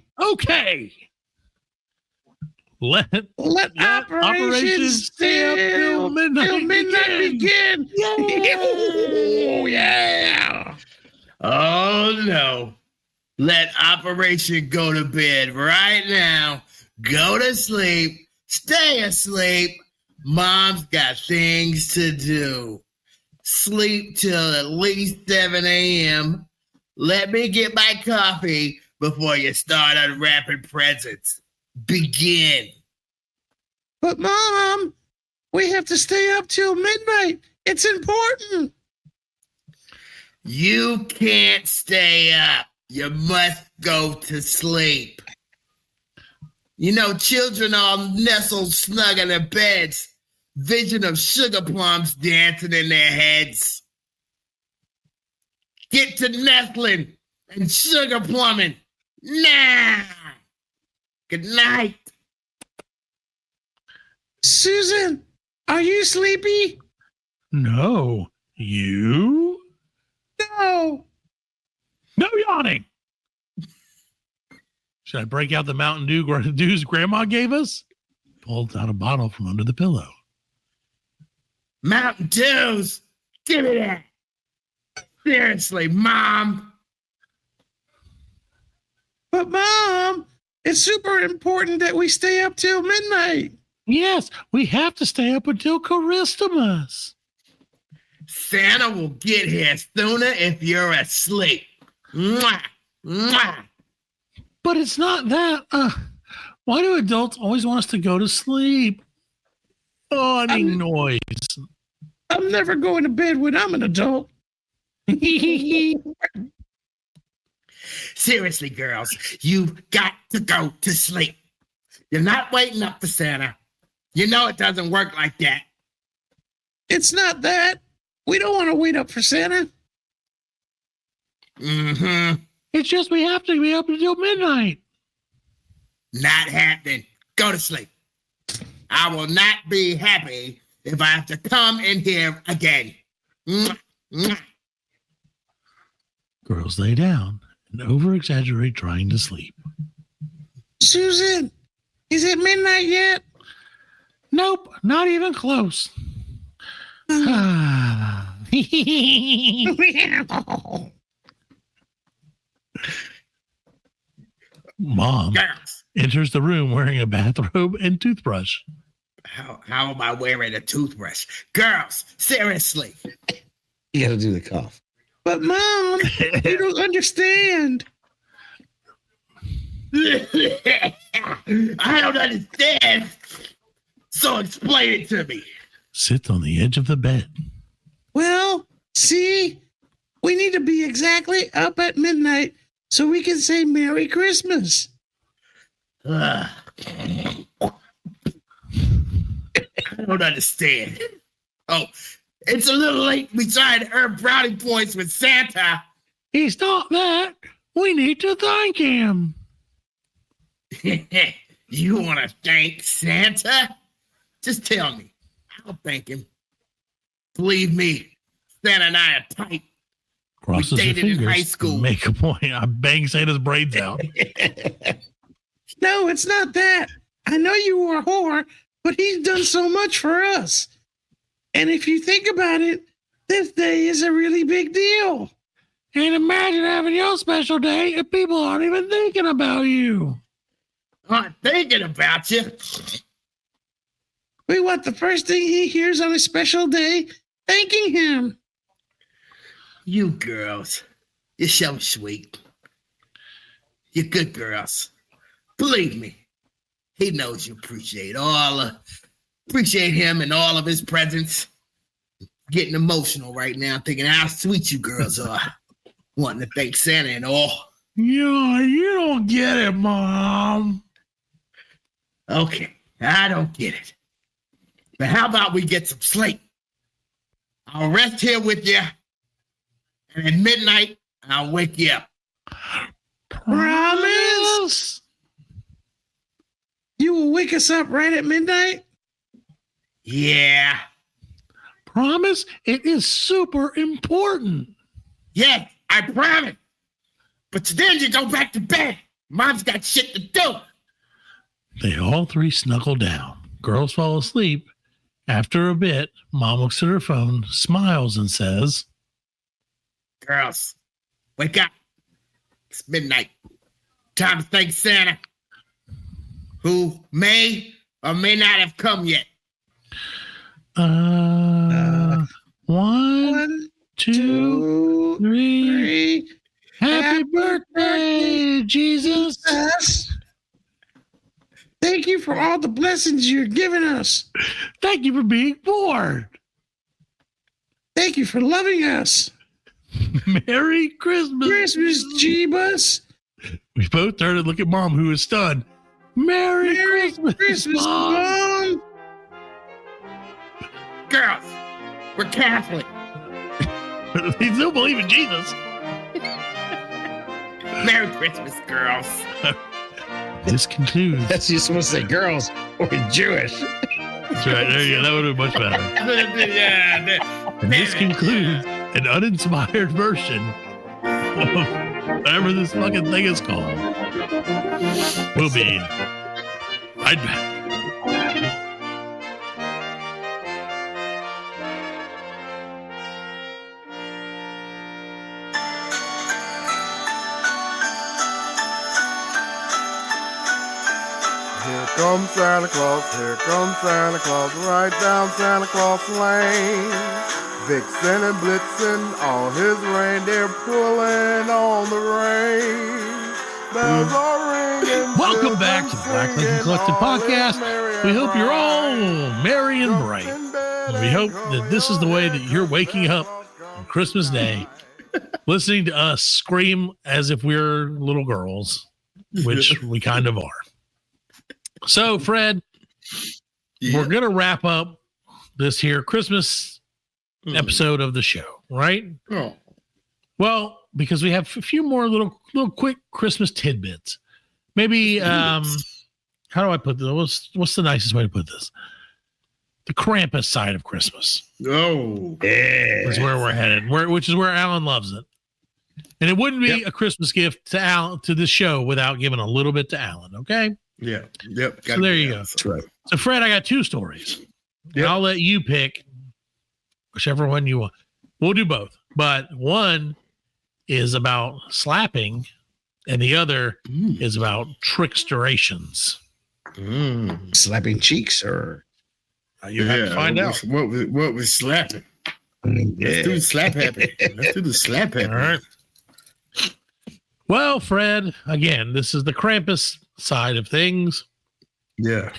A: Let
G: operations
A: stay up till midnight
G: begin.
F: Oh, yeah. Oh, no. Let operation go to bed right now. Go to sleep. Stay asleep. Mom's got things to do. Sleep till at least 7 a.m. Let me get my coffee before you start unwrapping presents. Begin.
G: But Mom, we have to stay up till midnight. It's important.
F: You can't stay up. You must go to sleep. You know, children all nestled snug in their beds, vision of sugar plums dancing in their heads. Get to nestling and sugar plumbing now. Good night.
G: Susan, are you sleepy?
A: No. You?
G: No.
A: No yawning. Should I break out the Mountain Dews Grandma gave us? Pulled out a bottle from under the pillow.
F: Mountain Dews. Give me that. Seriously, Mom.
G: But Mom, it's super important that we stay up till midnight.
A: Yes, we have to stay up until Christmas.
F: Santa will get here sooner if you're asleep. Mwah, mwah.
A: But it's not that. Why do adults always want us to go to sleep? Oh, I mean noise.
G: I'm never going to bed when I'm an adult.
F: Seriously, girls, you've got to go to sleep. You're not waiting up for Santa. You know it doesn't work like that.
G: It's not that. We don't want to wait up for Santa.
F: Mm-hmm.
A: It's just we have to be up until midnight.
F: Not happening. Go to sleep. I will not be happy if I have to come in here again. Mwah, mwah.
A: Girls lay down and over-exaggerate trying to sleep.
G: Susan, is it midnight yet?
A: Nope, not even close. Mom
F: Girls,
A: enters the room wearing a bathrobe and toothbrush.
F: how am I wearing a toothbrush? Girls, seriously.
G: You got to do the cough. But Mom, you don't understand.
F: I don't understand. So explain it to me.
A: Sits on the edge of the bed.
G: Well, see, we need to be exactly up at midnight so we can say Merry Christmas.
F: I don't understand. Oh, it's a little late to be trying to earn brownie points with Santa.
A: He's not that. We need to thank him.
F: You want to thank Santa? Just tell me. I'll thank him. Believe me, Santa and I are tight.
A: Crosses
F: We
A: her
F: dated in
A: fingers.
F: high school.
A: Make a point. I bang Santa's brains out.
G: No, it's not that. I know you were a whore, but he's done so much for us. And if you think about it, this day is a really big deal.
A: And imagine having your special day and people aren't even thinking about you.
F: I'm thinking about you.
G: We want the first thing he hears on a special day, thanking him.
F: You girls, you're so sweet. You're good girls. Believe me, he knows you appreciate him and all of his presents. Getting emotional right now, thinking how sweet you girls are. Wanting to thank Santa and all.
A: Yeah, you don't get it, Mom.
F: Okay, I don't get it. But how about we get some sleep? I'll rest here with you. And at midnight, I'll wake you up.
G: Promise? You will wake us up right at midnight?
F: Yeah.
A: Promise? It is super important.
F: Yeah, I promise. But then you go back to bed. Mom's got shit to do.
A: They all three snuggle down. Girls fall asleep. After a bit, Mom looks at her phone, smiles, and says,
F: Girls, wake up. It's midnight. Time to thank Santa, who may or may not have come yet.
A: One, two, three. Happy birthday, Jesus.
G: Thank you for all the blessings you're giving us.
A: Thank you for being born.
G: Thank you for loving us.
A: Merry Christmas.
G: Christmas, Jeebus.
A: We both turned and look at Mom, who is stunned. Merry Christmas, Mom.
F: Girls, we're Catholic.
A: They still believe in Jesus.
F: Merry Christmas, girls.
A: This concludes.
G: That's you're supposed to say girls or Jewish.
A: That's right. There you go. That would have been much better.
F: Yeah,
A: And this concludes an uninspired version of whatever this fucking thing is called. We'll be right back.
E: Here comes Santa Claus, right down Santa Claus Lane. Vixen and Blitzen, all his reindeer pulling on the rein. Bells are ringing.
A: Welcome back to the Black Lincoln Collective Podcast. We hope you're all merry and bright. And we hope that this is the way that you're waking up on Christmas Day, listening to us scream as if we're little girls, which we kind of are. So, Fred, we're going to wrap up this here Christmas episode of the show, right?
F: Oh.
A: Well, because we have a few more little quick Christmas tidbits. Maybe, how do I put this? What's the nicest way to put this? The Krampus side of Christmas.
F: Oh,
A: yeah. Is where we're headed, which is where Allan loves it. And it wouldn't be a Christmas gift to Allan, to this show, without giving a little bit to Allan, okay?
F: Yeah. Yep.
A: So there you go.
F: That's right.
A: So, Fred, I got two stories. And I'll let you pick whichever one you want. We'll do both. But one is about slapping, and the other is about tricksterations.
G: Slapping cheeks, or
A: you have to find out.
F: What was slapping? Let's do the slap happy. Let's do the slap happy.
A: All right. Well, Fred, again, this is the Krampus side of things.
F: Yeah.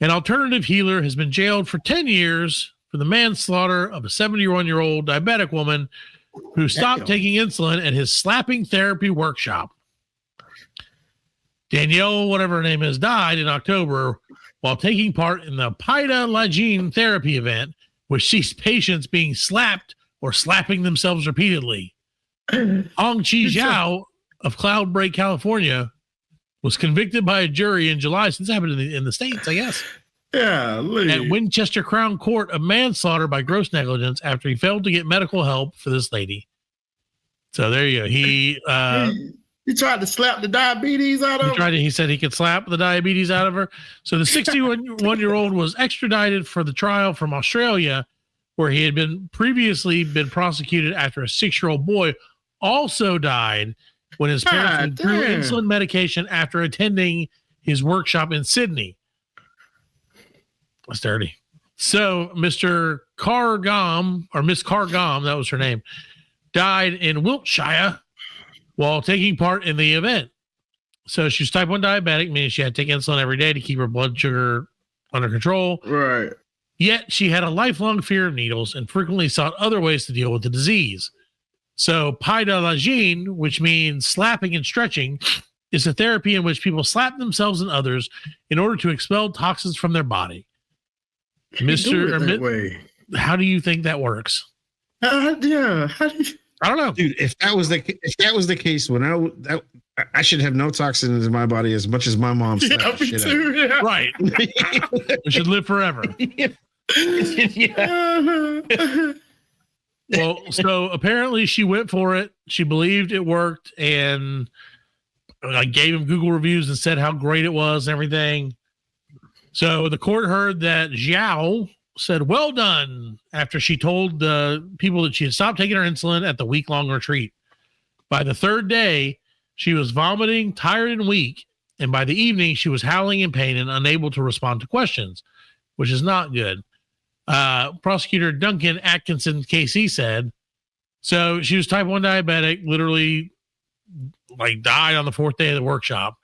A: An alternative healer has been jailed for 10 years for the manslaughter of a 71-year-old diabetic woman who stopped taking insulin at his slapping therapy workshop. Danielle, whatever her name is, died in October while taking part in the palatial therapy event, which sees patients being slapped or slapping themselves repeatedly. Hong Chi Zhao of Cloudbreak, California, was convicted by a jury in July, since it happened in the States, I guess.
F: Yeah,
A: at Winchester Crown Court of manslaughter by gross negligence after he failed to get medical help for this lady. So there you go. He
F: tried to slap the diabetes out of her.
A: He said he could slap the diabetes out of her. So the 61-year-old was extradited for the trial from Australia, where he had previously been prosecuted after a 6-year-old boy also died when his parents withdrew insulin medication after attending his workshop in Sydney. That's dirty. So Mr. Cargam, or Miss Cargam, that was her name, died in Wiltshire while taking part in the event. So she was type 1 diabetic, meaning she had to take insulin every day to keep her blood sugar under control.
F: Right.
A: Yet she had a lifelong fear of needles and frequently sought other ways to deal with the disease. So palatial, which means slapping and stretching, is a therapy in which people slap themselves and others in order to expel toxins from their body. How do you think that works?
F: I
A: don't know,
G: dude. If that was the case, when I should have no toxins in my body as much as my mom slapped shit out.
A: Right. We should live forever. Well, so apparently she went for it. She believed it worked, and I gave him Google reviews and said how great it was and everything. So the court heard that Zhao said, "Well done," after she told the people that she had stopped taking her insulin at the week-long retreat. By the third day, she was vomiting, tired, and weak. And by the evening, she was howling in pain and unable to respond to questions, which is not good. Prosecutor Duncan Atkinson KC said, so she was type 1 diabetic, literally died on the 4th day of the workshop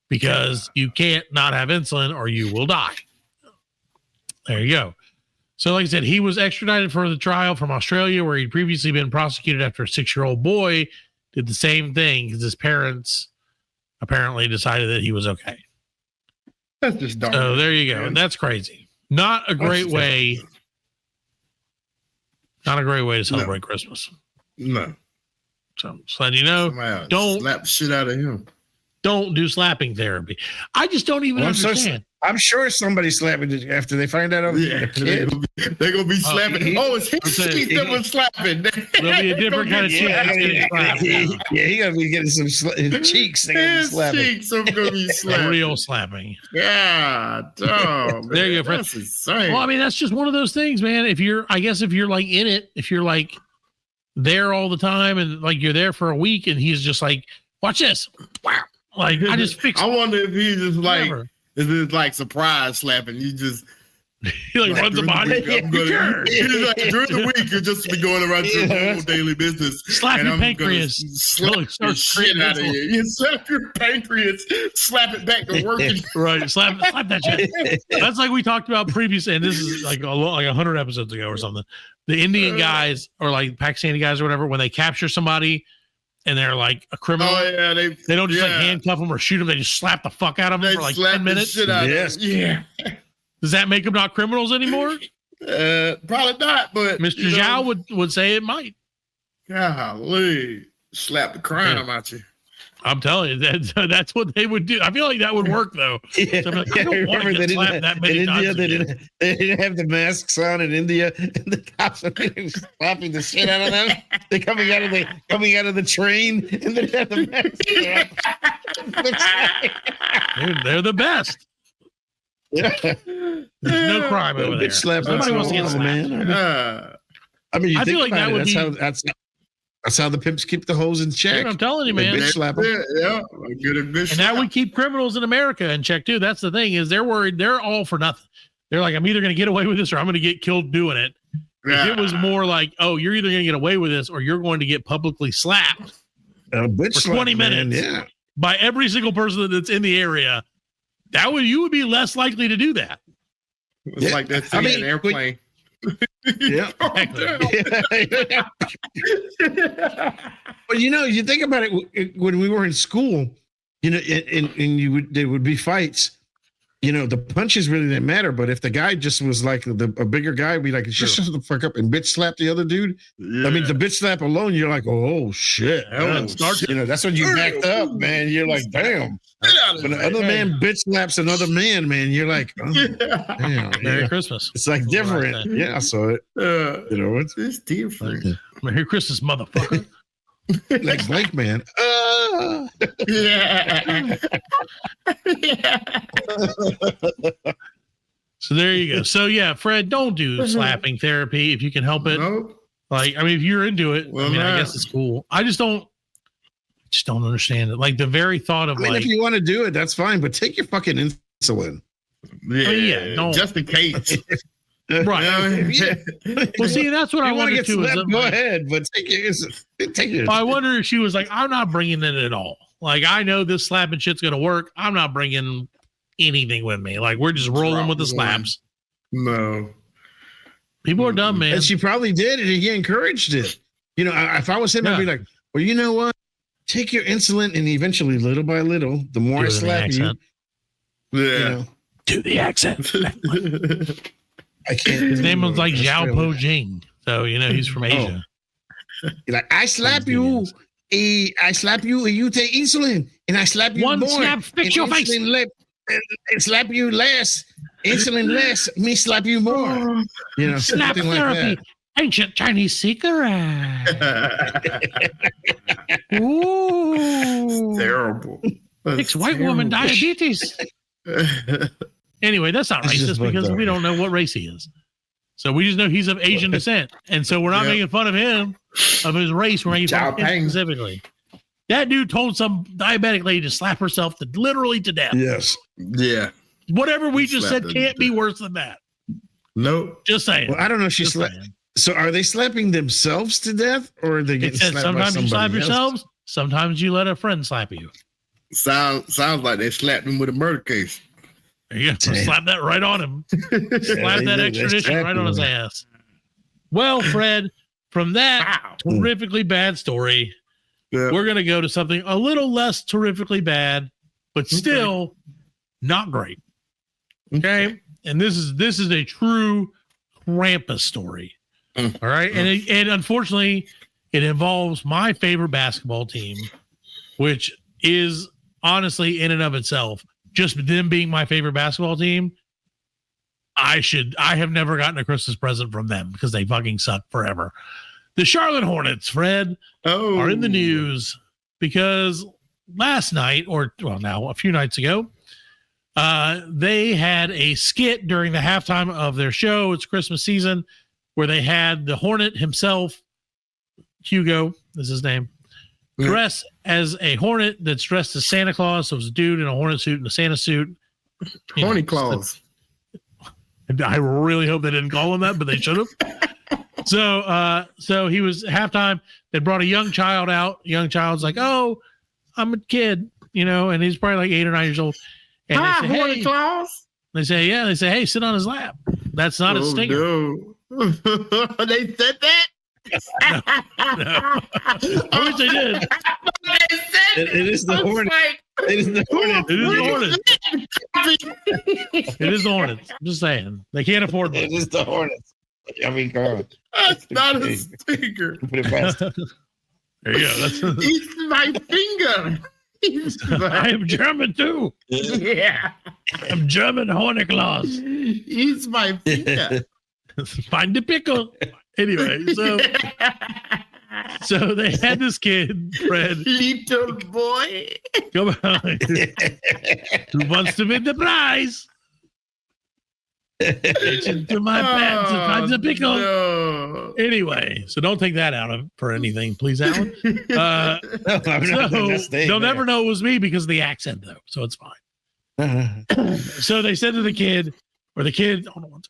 A: because you can't not have insulin or you will die. There you go. So like I said, he was extradited for the trial from Australia, where he'd previously been prosecuted after a 6-year-old boy did the same thing because his parents apparently decided that he was okay.
F: That's just dumb.
A: So there you go. And that's crazy. Not a great way. Not a great way to celebrate Christmas.
F: No.
A: So just letting you know, don't
F: slap the shit out of him.
A: Don't do slapping therapy. I just don't even understand.
G: I'm sure somebody slapping it after they find out.
F: They're gonna be slapping. It's his cheeks that was slapping.
A: There'll be a different kind of cheek.
G: He gonna be getting some cheeks.
F: His cheeks are gonna be slapping.
A: Real slapping.
F: Yeah. Oh,
A: there you go, friend. Well, I mean, that's just one of those things, man. If you're in it, if you're there all the time and you're there for a week, and he's just watch this. Wow. I just fixed.
F: I wonder if he's just is it surprise slapping? You just
A: He like runs a body.
C: I'm gonna, like, during the week, you're just be going around your normal daily business.
A: Slap your pancreas.
C: Slap the shit out of you. You slap your pancreas, slap it back to working.
A: Right, slap that shit. That's like we talked about previously, and this is like 100 episodes ago or something. The Indian guys or like Pakistani guys or whatever, when they capture somebody and they're like a criminal, they don't just like handcuff them or shoot them. They just slap the fuck out of them for like 10 minutes.
C: Yes. Yeah.
A: Does that make them not criminals anymore?
C: Probably not, but
A: Mr. Zhao would say it might.
C: Golly, slap the crime out you.
A: I'm telling you, that's what they would do. I feel like that would work though.
G: Yeah,
A: So like, I don't want to get slapped that many
G: in India,
A: times.
G: they didn't have the masks on in India, and the cops are slapping the shit out of them. They're coming out of the train, and they have the masks.
A: Dude, they're the best.
G: Yeah.
A: There's no crime over there. Somebody wants to get slapped.
G: Man. I mean,
A: I feel like that would be.
G: That's how the pimps keep the hoes in check.
A: Dude, I'm telling you, man.
C: Yeah,
A: and now we keep criminals in America in check too. That's the thing, is they're worried. They're all for nothing. They're like, I'm either going to get away with this or I'm going to get killed doing it. If it was more like, oh, you're either going to get away with this or you're going to get publicly slapped for 20 minutes by every single person that's in the area, you would be less likely to do that.
C: It's like that thing in an airplane.
G: Yeah. But you think about it, when we were in school, and there would be fights. The punches really didn't matter, but if the guy just was like a bigger guy, be like, just shut the fuck up and bitch slap the other dude. Yeah. I mean, the bitch slap alone, you're like, oh shit. That's when you backed up, man. You're like, damn. When the other man bitch slaps another man, you're like, oh, damn.
A: Merry Christmas.
G: It's like different. Yeah, so
C: it's different.
A: Merry Christmas, motherfucker.
G: Like Blake, man.
C: Yeah.
A: So there you go. So yeah, Fred, don't do slapping therapy if you can help it.
C: Nope.
A: Like, I mean, if you're into it, I guess it's cool. I just don't understand it. Like the very thought of
G: if you want to do it, that's fine, but take your fucking insulin.
C: Yeah,
A: don't.
C: Just in case.
A: Right. Well, see, that's what I want to do.
G: Go ahead, but take it.
A: I wonder if she was like, I'm not bringing it at all. Like, I know this slapping shit's going to work. I'm not bringing anything with me. Like, we're just rolling with the slaps.
C: No.
A: People are dumb, man.
G: And she probably did, and he encouraged it. If I was him, I'd be like, well, you know what? Take your insulin, and eventually, little by little, the more I slap you,
A: do the accent.
G: I can't.
A: His name was like Zhao Po Jing. So, he's from Asia.
G: You're like, I slap you, and you take insulin, and I slap you
A: one
G: more.
A: Slap, fix your face.
G: And slap you less, insulin less, me slap you more.
A: Slap therapy,
G: like that.
A: Ancient Chinese secret. Ooh,
C: it's terrible.
A: Fix white woman diabetes. Anyway, that's not racist because we don't know what race he is. So we just know he's of Asian descent. And so we're not making fun of him, of his race. We're making fun of him specifically. That dude told some diabetic lady to slap herself literally to death.
G: Yes.
C: Yeah.
A: Whatever we just said can't be worse than that.
C: Nope.
A: Just saying.
G: Well, I don't know if she slapped. So are they slapping themselves to death, or are they getting slapped
A: sometimes
G: by
A: you slap
G: else?
A: Yourselves, sometimes you let a friend slap you.
C: Sounds like they slapped him with a murder case.
A: You have to slap that right on him. Slap that extradition right on his ass. Well, Fred, from that terrifically bad story, we're going to go to something a little less terrifically bad, but still not great. Okay. And this is a true Krampus story. All right. And unfortunately, it involves my favorite basketball team, which is honestly in and of itself, just them being my favorite basketball team. I have never gotten a Christmas present from them because they fucking suck forever. The Charlotte Hornets, Fred, are in the news because last night, now a few nights ago, they had a skit during the halftime of their show. It's Christmas season, where they had the Hornet himself, Hugo is his name, dress as a Hornet that's dressed as Santa Claus. So it was a dude in a Hornet suit and a Santa suit.
C: Horny Claus.
A: I really hope they didn't call him that, but they should have. So he was halftime. They brought a young child out. Young child's like, "Oh, I'm a kid," and he's probably like 8 or 9 years old. And
C: Hi,
A: they say,
C: Hornet Claus.
A: They say, yeah. They say, hey, sit on his lap. That's not a stinger.
C: No. They said that?
A: No. I wish they did.
C: They said
G: It is the Hornet. It is the Hornet.
A: It is the Hornets. It is the Hornets. I'm just saying. They can't afford
G: It
A: it.
G: is the Hornets. I mean, come on.
C: That's not a stinger.
G: Put it past.
A: There you go. That's
C: Eat my finger.
A: I am German too.
C: Yeah.
A: I'm German Hornet Claus.
C: Eats my finger.
A: Find the pickle. Anyway, so they had this kid, Fred,
C: Little boy.
A: come on, who wants to win the prize. Reach into my pants and find the pickle.
C: No.
A: Anyway, so don't take that out of for anything, please, Alan. They'll never know it was me because of the accent, though, so it's fine. So they said to the kid, hold on.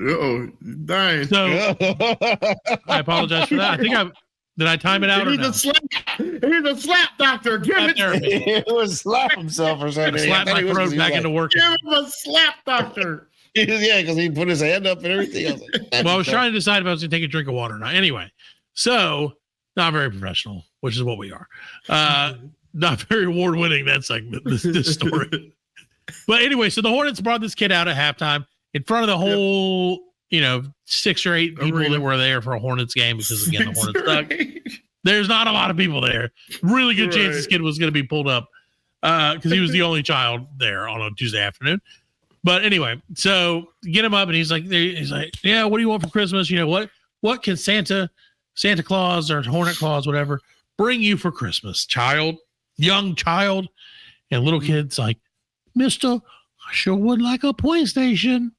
C: Uh-oh, dying.
A: So I apologize for that. Did I time it out or
C: He's
A: no?
C: a slap doctor. Give it to me.
G: He would slap himself or something.
A: Slap my throat back into work.
C: Give him a slap doctor.
G: Yeah, because he put his hand up and everything. I was like,
A: Well, I was trying to decide if I was going to take a drink of water or not. Anyway, so not very professional, which is what we are. Not very award-winning, that segment, this story. But anyway, so the Hornets brought this kid out at halftime in front of the whole, 6 or 8 people that were there for a Hornets game because, again, the Hornets suck. There's not a lot of people there. Really good chance this kid was going to be pulled up because he was the only child there on a Tuesday afternoon. But anyway, so get him up and he's like, yeah, what do you want for Christmas? What can Santa Claus or Hornet Claus, whatever, bring you for Christmas, child, young child? And little kid's like, Mister, I sure would like a PlayStation.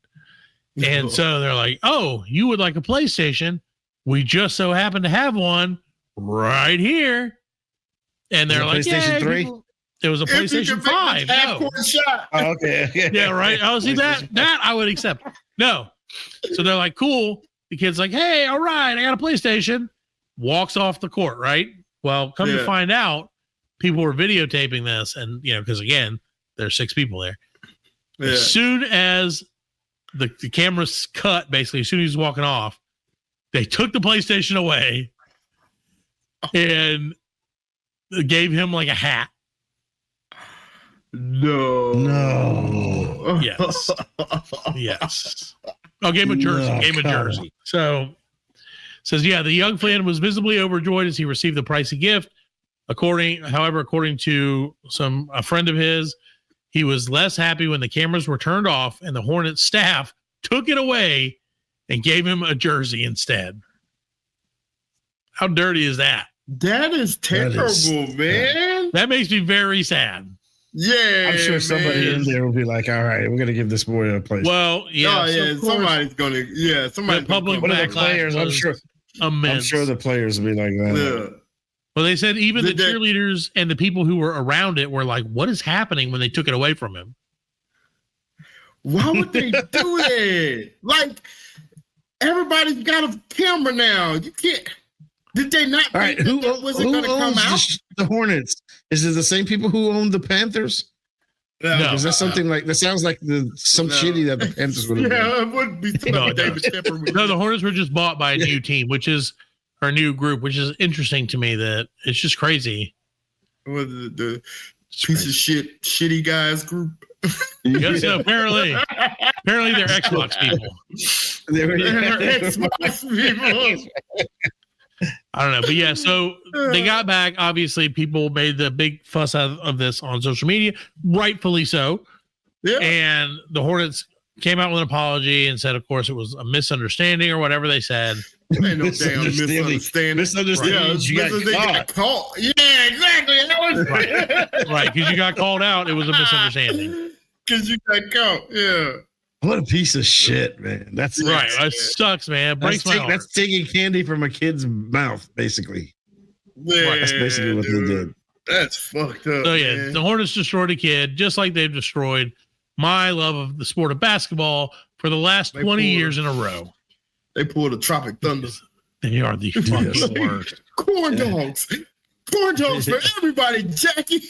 A: And so they're like, oh, you would like a PlayStation? We just so happen to have one right here. And they're like,
G: PlayStation 3?
A: It was a PlayStation 5. No.
G: Oh, okay.
A: Yeah, right. Oh, see that I would accept. No. So they're like, cool. The kid's like, hey, all right, I got a PlayStation. Walks off the court, right? Well, come to find out, people were videotaping this, and because again, there's 6 people there. Yeah. As soon as the camera's cut, basically, as soon as he's walking off, they took the PlayStation away and gave him like a hat.
C: No.
A: Yes. Oh, gave him a jersey. So says, yeah, the young fan was visibly overjoyed as he received the pricey gift. According to a friend of his, he was less happy when the cameras were turned off and the Hornets staff took it away and gave him a jersey instead. How dirty is that?
C: That is terrible, man.
A: That makes me very sad.
C: Yeah,
G: I'm sure somebody in there will be like, all right, we're going to give this boy a place.
A: Well, yeah.
C: Somebody's going to,
A: the public
G: one of the players, I'm sure the players will be like that.
C: Yeah.
A: Well, they said even the cheerleaders and the people who were around it were like, what is happening when they took it away from him?
C: Why would they do that? Like, everybody's got a camera now. You can't. Did they not?
G: All right, who owns the Hornets? Is it the same people who own the Panthers?
A: No,
G: is that something like that? Sounds like shitty that the Panthers would have been.
C: Yeah, it wouldn't be David Tepper.
A: No, the Hornets were just bought by a new team, which is our new group, which is interesting to me. That it's just crazy.
C: Well, the piece of shit, shitty guys group.
A: Yes, apparently they're Xbox people.
C: They're Xbox people.
A: I don't know, but yeah, so they got back. Obviously, people made the big fuss out of this on social media, rightfully so. Yeah. And the Hornets came out with an apology and said, of course, it was a misunderstanding or whatever they said.
C: Ain't no damn misunderstanding.
G: Misunderstanding.
C: You got caught. Yeah, exactly.
A: Right, because you got called out. It was a misunderstanding.
C: Because you got caught. Yeah.
G: What a piece of shit, man. That's
A: right. That sucks, man. Breaks my heart.
G: That's taking candy from a kid's mouth, basically.
C: Yeah,
G: that's basically what they did.
C: That's fucked up.
A: So yeah, man. The Hornets destroyed a kid, just like they've destroyed my love of the sport of basketball for the last 20 years in a row.
C: They pulled a Tropic Thunder.
A: They are the fucking worst.
C: Corn dogs. Corn dogs for everybody, Jackie.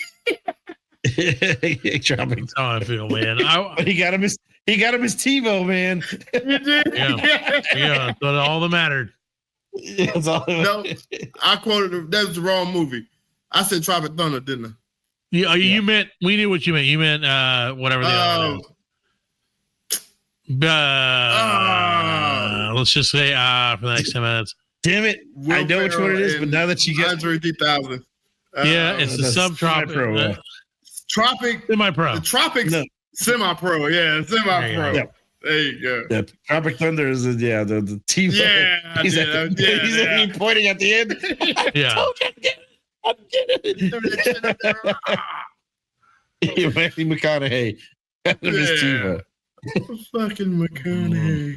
G: Tropic.
A: That's how I feel, man.
G: He got him his TiVo, man.
A: Yeah, that's all that mattered.
G: That's all
C: No, I quoted that was the wrong movie. I said Tropic Thunder, didn't I?
A: You meant, we knew what you meant. You meant whatever the other is. Let's just say for the next 10 minutes.
G: Damn it. I know which one it is, but now that you get
C: Andre 3000.
A: Yeah, it's the subtropic.
C: Tropic.
A: Semi-pro.
C: The Tropics. No. Semi-pro. Yeah, semi-pro.
G: Yeah.
C: There you go.
G: Yeah, Tropic Thunder is the TiVo.
C: Yeah,
G: he's pointing at the end.
A: Yeah.
G: I'm getting it. Matthew McConaughey. His TiVo.
C: Fucking McConaughey.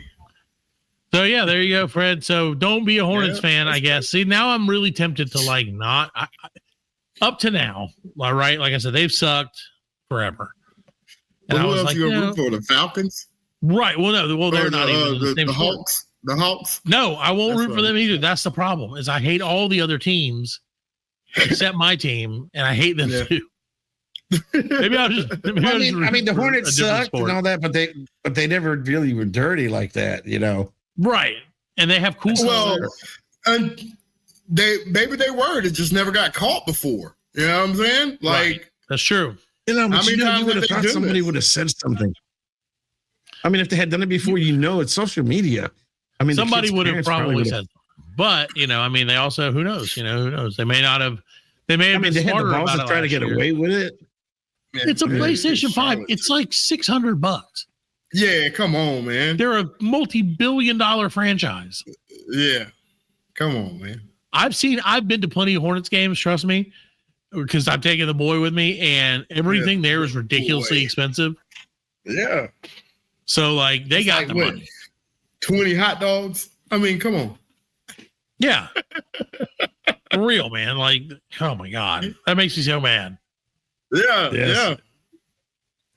A: So yeah, there you go, Fred. So don't be a Hornets fan, I guess. See, now I'm really tempted to like not. Up to now, all right. Like I said, they've sucked forever. And
C: Who
A: I was
C: else
A: like,
C: you gonna root for? The Falcons?
A: Right. Well, no. Well, they're not even the same
C: the
A: sport.
C: Hawks. The Hawks.
A: No, I won't root for them either. That's the problem. Is I hate all the other teams except my team, and I hate them too. Maybe I'll just.
G: I mean, the Hornets sucked and all that, but they never really were dirty like that, you know.
A: Right, and they have cool.
C: Well, and maybe they were. They just never got caught before. You know what I'm saying? Like
A: right. That's true.
G: You know, but you would have thought somebody would have said something. I mean, if they had done it before, it's social media. I mean,
A: somebody would have probably said something. But, I mean, they also, who knows? Who knows? They may not have. They may have been smarter about it. They had the balls to try to get away
G: with it.
A: It's a PlayStation 5. It's like $600.
C: Yeah, come on, man.
A: They're a multi-billion-dollar franchise.
C: Yeah, come on, man.
A: I've been to plenty of Hornets games. Trust me, because I've taken the boy with me, and everything there is ridiculously expensive.
C: Yeah.
A: So like they got the money.
C: 20 hot dogs. I mean, come on.
A: Yeah. For real, man. Like, oh my God. That makes me so mad.
C: Yeah. Yes. Yeah.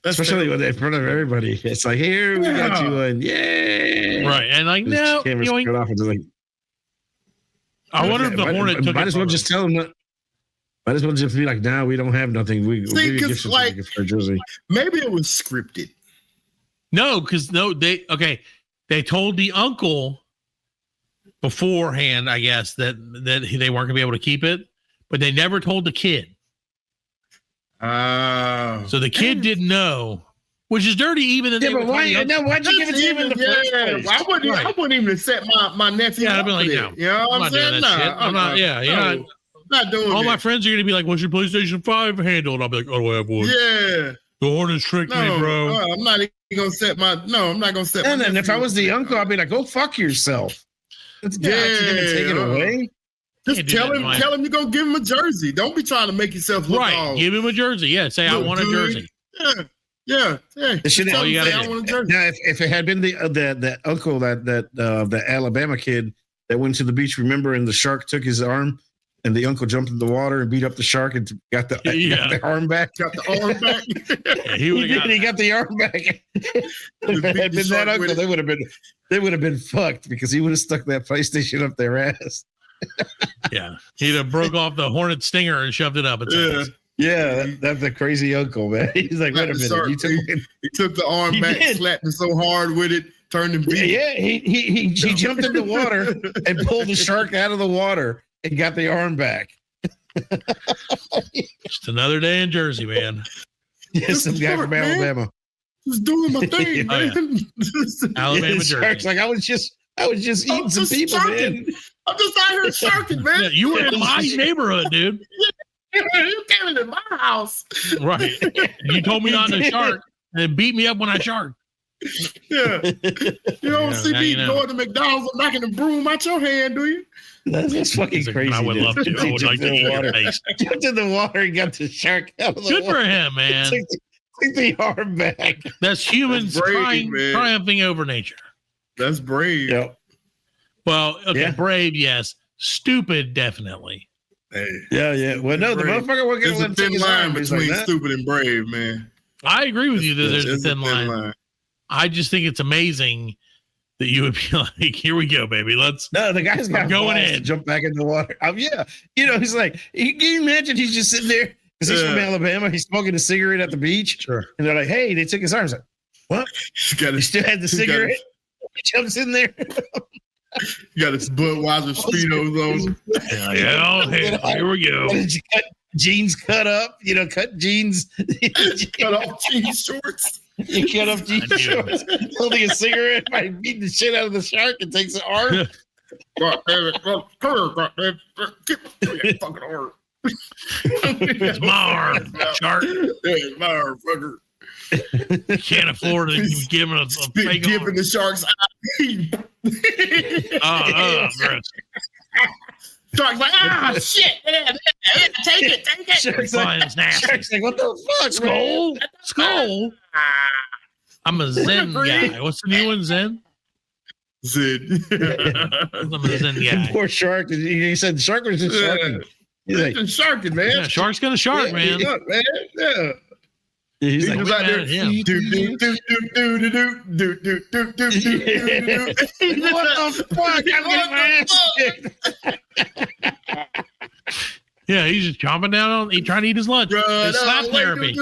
G: Especially when in front of everybody. It's like, here we got you one. Yay.
A: Right. And like, no. I wonder if the Hornet took
G: might as well just tell them that. Might as well just be like, nah, we don't have nothing. We'll give you a gift certificate for a jersey.
C: Maybe it was scripted.
A: No, because they told the uncle beforehand, I guess, that they weren't gonna be able to keep it, but they never told the kid. So the kid didn't know, which is dirty. Even if
G: but why'd you give it to him in the first place?
C: I wouldn't even accept my nephew.
A: Yeah, I'd be like, no,
C: you know what I'm saying?
A: I'm not. Yeah, you're
C: not doing.
A: All my friends are gonna be like, "What's your PlayStation 5 handle?" And I'll be like, "Oh, I have one."
C: Yeah.
A: The Hornets tricked me, bro.
C: I'm not even gonna set my. No, I'm not gonna set.
G: And then if I was the uncle, I'd be like, "Go fuck yourself." Take it away.
C: Just tell him you're gonna give him a jersey. Don't be trying to make yourself look
A: right. Give him a jersey. Yeah, say I want a jersey.
C: Yeah.
G: All you gotta do. Now, if it had been the uncle the Alabama kid that went to the beach, remember, and the shark took his arm. And the uncle jumped in the water and beat up the shark and got the arm back.
C: Got the arm back.
G: He got the arm back. If it had been that uncle, they would have been fucked because he would have stuck that PlayStation up their ass.
A: Yeah, he'd have broke off the Hornet stinger and shoved it up.
G: Yeah, that's the crazy uncle, man. He's like, wait a minute,
C: he took the arm back, slapped him so hard with it, turned him beat.
G: Yeah, he jumped in the water and pulled the shark out of the water. And got the arm back.
A: Just another day in Jersey, man.
G: Yes, some guy from Alabama.
C: Just doing my thing, man.
A: Alabama Jersey.
G: Like I was just eating some people, man.
C: I'm just out here sharking, man.
A: Yeah, you were in my neighborhood, dude.
C: You came into my house.
A: Right. You told me not to shark and beat me up when I sharked.
C: Yeah. You don't see me going to McDonald's and knocking the broom out your hand, do you?
G: That's fucking crazy.
A: I would love to. I would like to eat your face.
G: Jumped in the water and got the shark out of the water.
A: Good for him, man.
G: Take the arm back.
A: That's humans triumphing over nature.
C: That's brave.
G: Yep.
A: Well, okay, brave, yes. Stupid, definitely.
C: Hey.
G: Yeah. Well, no, the motherfucker wasn't going to let him take his arm.
C: Between stupid and brave, man.
A: I agree with you that there's a thin line. I just think it's amazing that you would be like, here we go, baby.
G: The guy's got
A: going in
G: to jump back in the water. Yeah. He's like, can you imagine he's just sitting there because he's from Alabama. He's smoking a cigarette at the beach.
A: Sure.
G: And they're like, hey, they took his arms. Like, what? He still had the cigarette. He jumps in there.
C: You got his Budweiser Speedos on.
A: Here we go.
G: Jeans cut up, cut jeans.
C: Cut off jeans shorts.
G: You cut off jeans shorts. Holding a cigarette, might beat the shit out of the shark and takes the arm.
C: God damn it. Give me that fucking arm.
A: It's my arm, shark.
C: It's my arm, fucker.
A: Can't afford to give him a fake
C: giving
A: arm.
C: the shark's eye.
A: Gross.
C: Shark's like, shit. Yeah, take it.
A: Shark's like, it's nasty.
G: Shark's like, what the fuck,
A: Skull? I'm a Zen guy. What's the new one, Zen?
C: Zen.
A: I'm a Zen guy.
G: Poor shark. He said shark was just sharking. He's like,
C: sharking, man.
A: Yeah, shark's gonna shark, man.
C: Yeah.
G: He's like,
C: out there.
A: Him.
C: What the fuck? I'm getting my ass kicked.
A: Yeah, he's just chomping down on. He's trying to eat his lunch. It's slap therapy.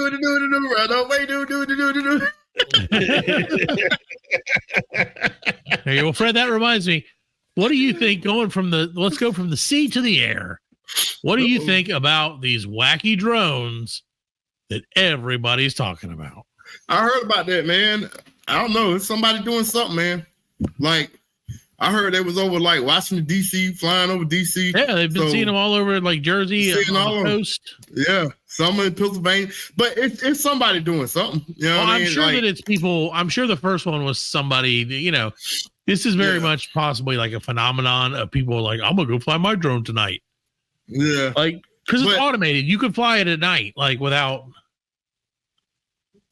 A: Hey, well, Fred, that reminds me. What do you think let's go from the sea to the air. What do you think about these wacky drones that everybody's talking about?
C: I heard about that, man. I don't know. It's somebody doing something, man. Like, I heard they was over like Washington, D.C., flying over D.C.
A: Yeah, they've been seeing them all over like Jersey, on the coast.
C: Yeah, some in Pennsylvania. But it's somebody doing something. You know what I mean?
A: I'm sure that it's people. I'm sure the first one was somebody, this is very much possibly like a phenomenon of people like, I'm going to go fly my drone tonight.
C: Yeah.
A: Like, because it's automated. You can fly it at night, like without.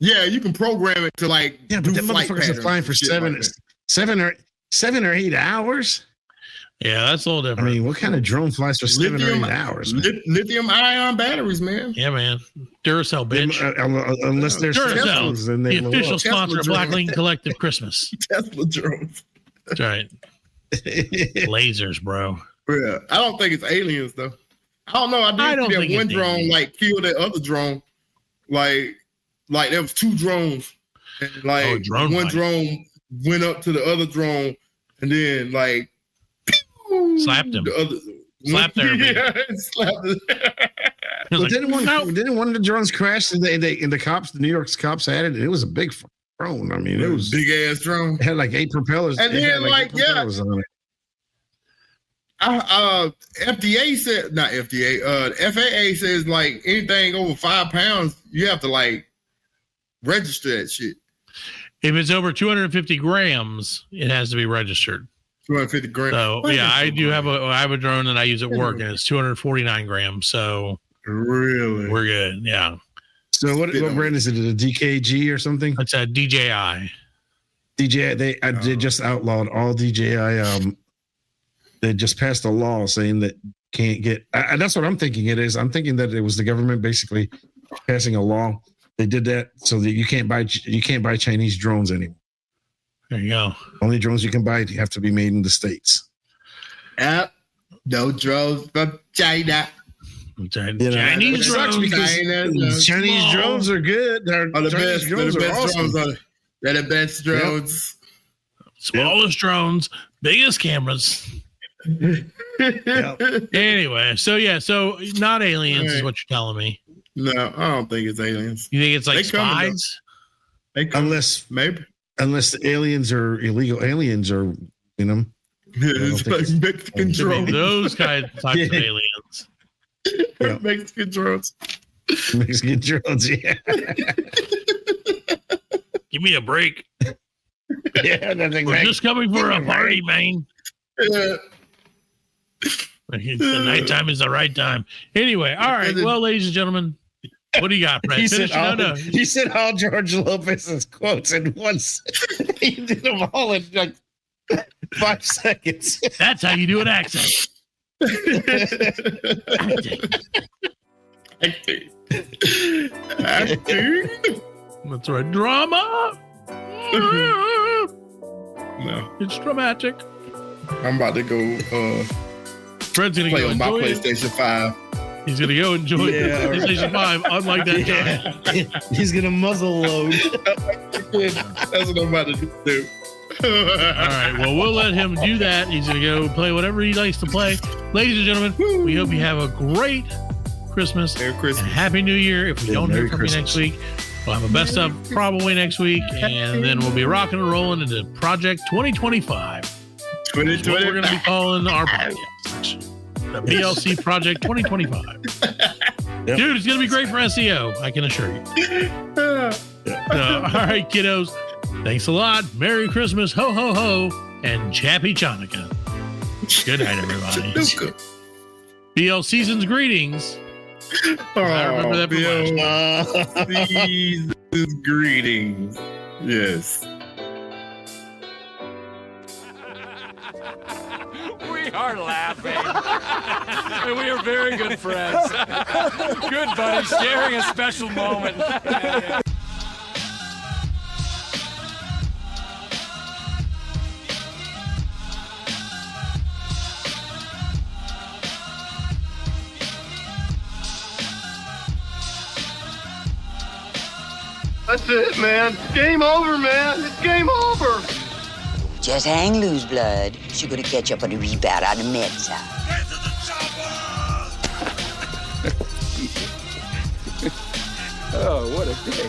C: Yeah, you can program it to like.
G: Yeah, but them motherfuckers are flying for 7 or 8 hours.
A: Yeah, that's a little different.
G: I mean, what kind of drone flies for 7 or 8 hours?
C: Lithium ion batteries, man.
A: Yeah, man. Duracell, bitch.
G: Unless they're
A: Duracell,
G: then they
A: the official sponsor of Black Lincoln Collective Christmas.
C: Tesla drones.
A: That's right. Lasers, bro.
C: Yeah, I don't think it's aliens though. I don't know. I did see that one drone like kill that other drone. Like there was 2 drones, and like one drone went up to the other drone, and then like
A: slapped him.
C: The other
A: slapped there.
C: Yeah, slapped it.
G: But didn't one of the drones crash? And the cops, the New York cops had it. And it was a big drone. I mean, it was
C: big ass drone.
G: It had like 8 propellers.
C: And then on it. FDA said, not FDA, FAA says like anything over 5 pounds, you have to like register that shit.
A: If it's over 250 grams, it has to be registered.
C: 250 grams.
A: So yeah, I have a drone that I use at work, and it's 249 grams. So
C: really,
A: we're good. Yeah.
G: So what brand is it? A DKG or something?
A: It's a DJI.
G: They just outlawed all DJI. They just passed a law saying that can't get. That's what I'm thinking it is. I'm thinking that it was the government basically passing a law. They did that so that you can't buy Chinese drones anymore.
A: There you go.
G: Only drones you can buy have to be made in the States.
C: No drones from China.
A: Chinese drones.
G: Because Chinese drones are good. They're
C: the best. They're the best
G: awesome.
C: drones. They're the best drones.
A: Yep. Smallest drones, biggest cameras.
G: Yep.
A: Anyway, so not aliens is what you're telling me.
C: No, I don't think it's aliens.
A: You think it's like spies?
G: Unless the aliens are illegal aliens or
C: it's like Mexican drones.
A: Those types of aliens.
C: Yeah. Mexican drones.
G: Mexican drones, yeah.
A: Give me a break.
G: Yeah,
A: we're just coming for a party, man.
C: Yeah.
A: The nighttime is the right time. Anyway, all right. Well, ladies and gentlemen, what do you got, Fred?
G: He said all George Lopez's quotes in one second. He did them all in like 5 seconds.
A: That's how you do an accent.
C: Acting.
A: That's right. Drama.
C: No.
A: It's dramatic.
C: I'm about to go
A: Fred's gonna
C: play
A: go
C: on my
A: enjoy
C: PlayStation 5.
A: He's gonna go enjoy PlayStation 5, unlike that time.
G: He's gonna muzzle load.
C: That's what I'm about to do.
A: All right, well, we'll let him do that. He's gonna go play whatever he likes to play. Ladies and gentlemen, we hope you have a great Christmas.
C: Merry Christmas.
A: And Happy New Year. If we don't hear from you next week, we'll have a best of probably next week, and then we'll be rocking and rolling into Project 2025. What we're going to be calling our podcast section. The BLC Project 2025. Yep. Dude, it's going to be great for SEO, I can assure you. All right, kiddos. Thanks a lot. Merry Christmas, ho, ho, ho, and Chappy Chanukah. Good night, everybody. BL Season's greetings. I remember that
C: from last year. Season's greetings. Yes.
I: We are laughing. And we are very good friends. Good buddies, sharing a special moment.
J: That's it, man. Game over, man. It's game over.
K: Just hang loose, blood. She's gonna catch up on the rebound on the med side.
J: Get to the chopper! Oh, what a day.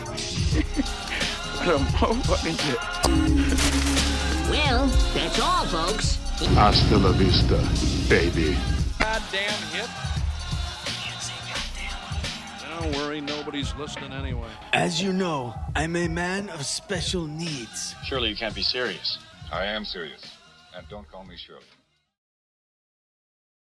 J: What a day.
K: Well, that's all, folks.
L: Hasta la vista, baby.
I: Goddamn hit. Don't worry, nobody's listening anyway.
M: As you know, I'm a man of special needs.
N: Surely you can't be serious.
O: I am serious. And don't call me Shirley.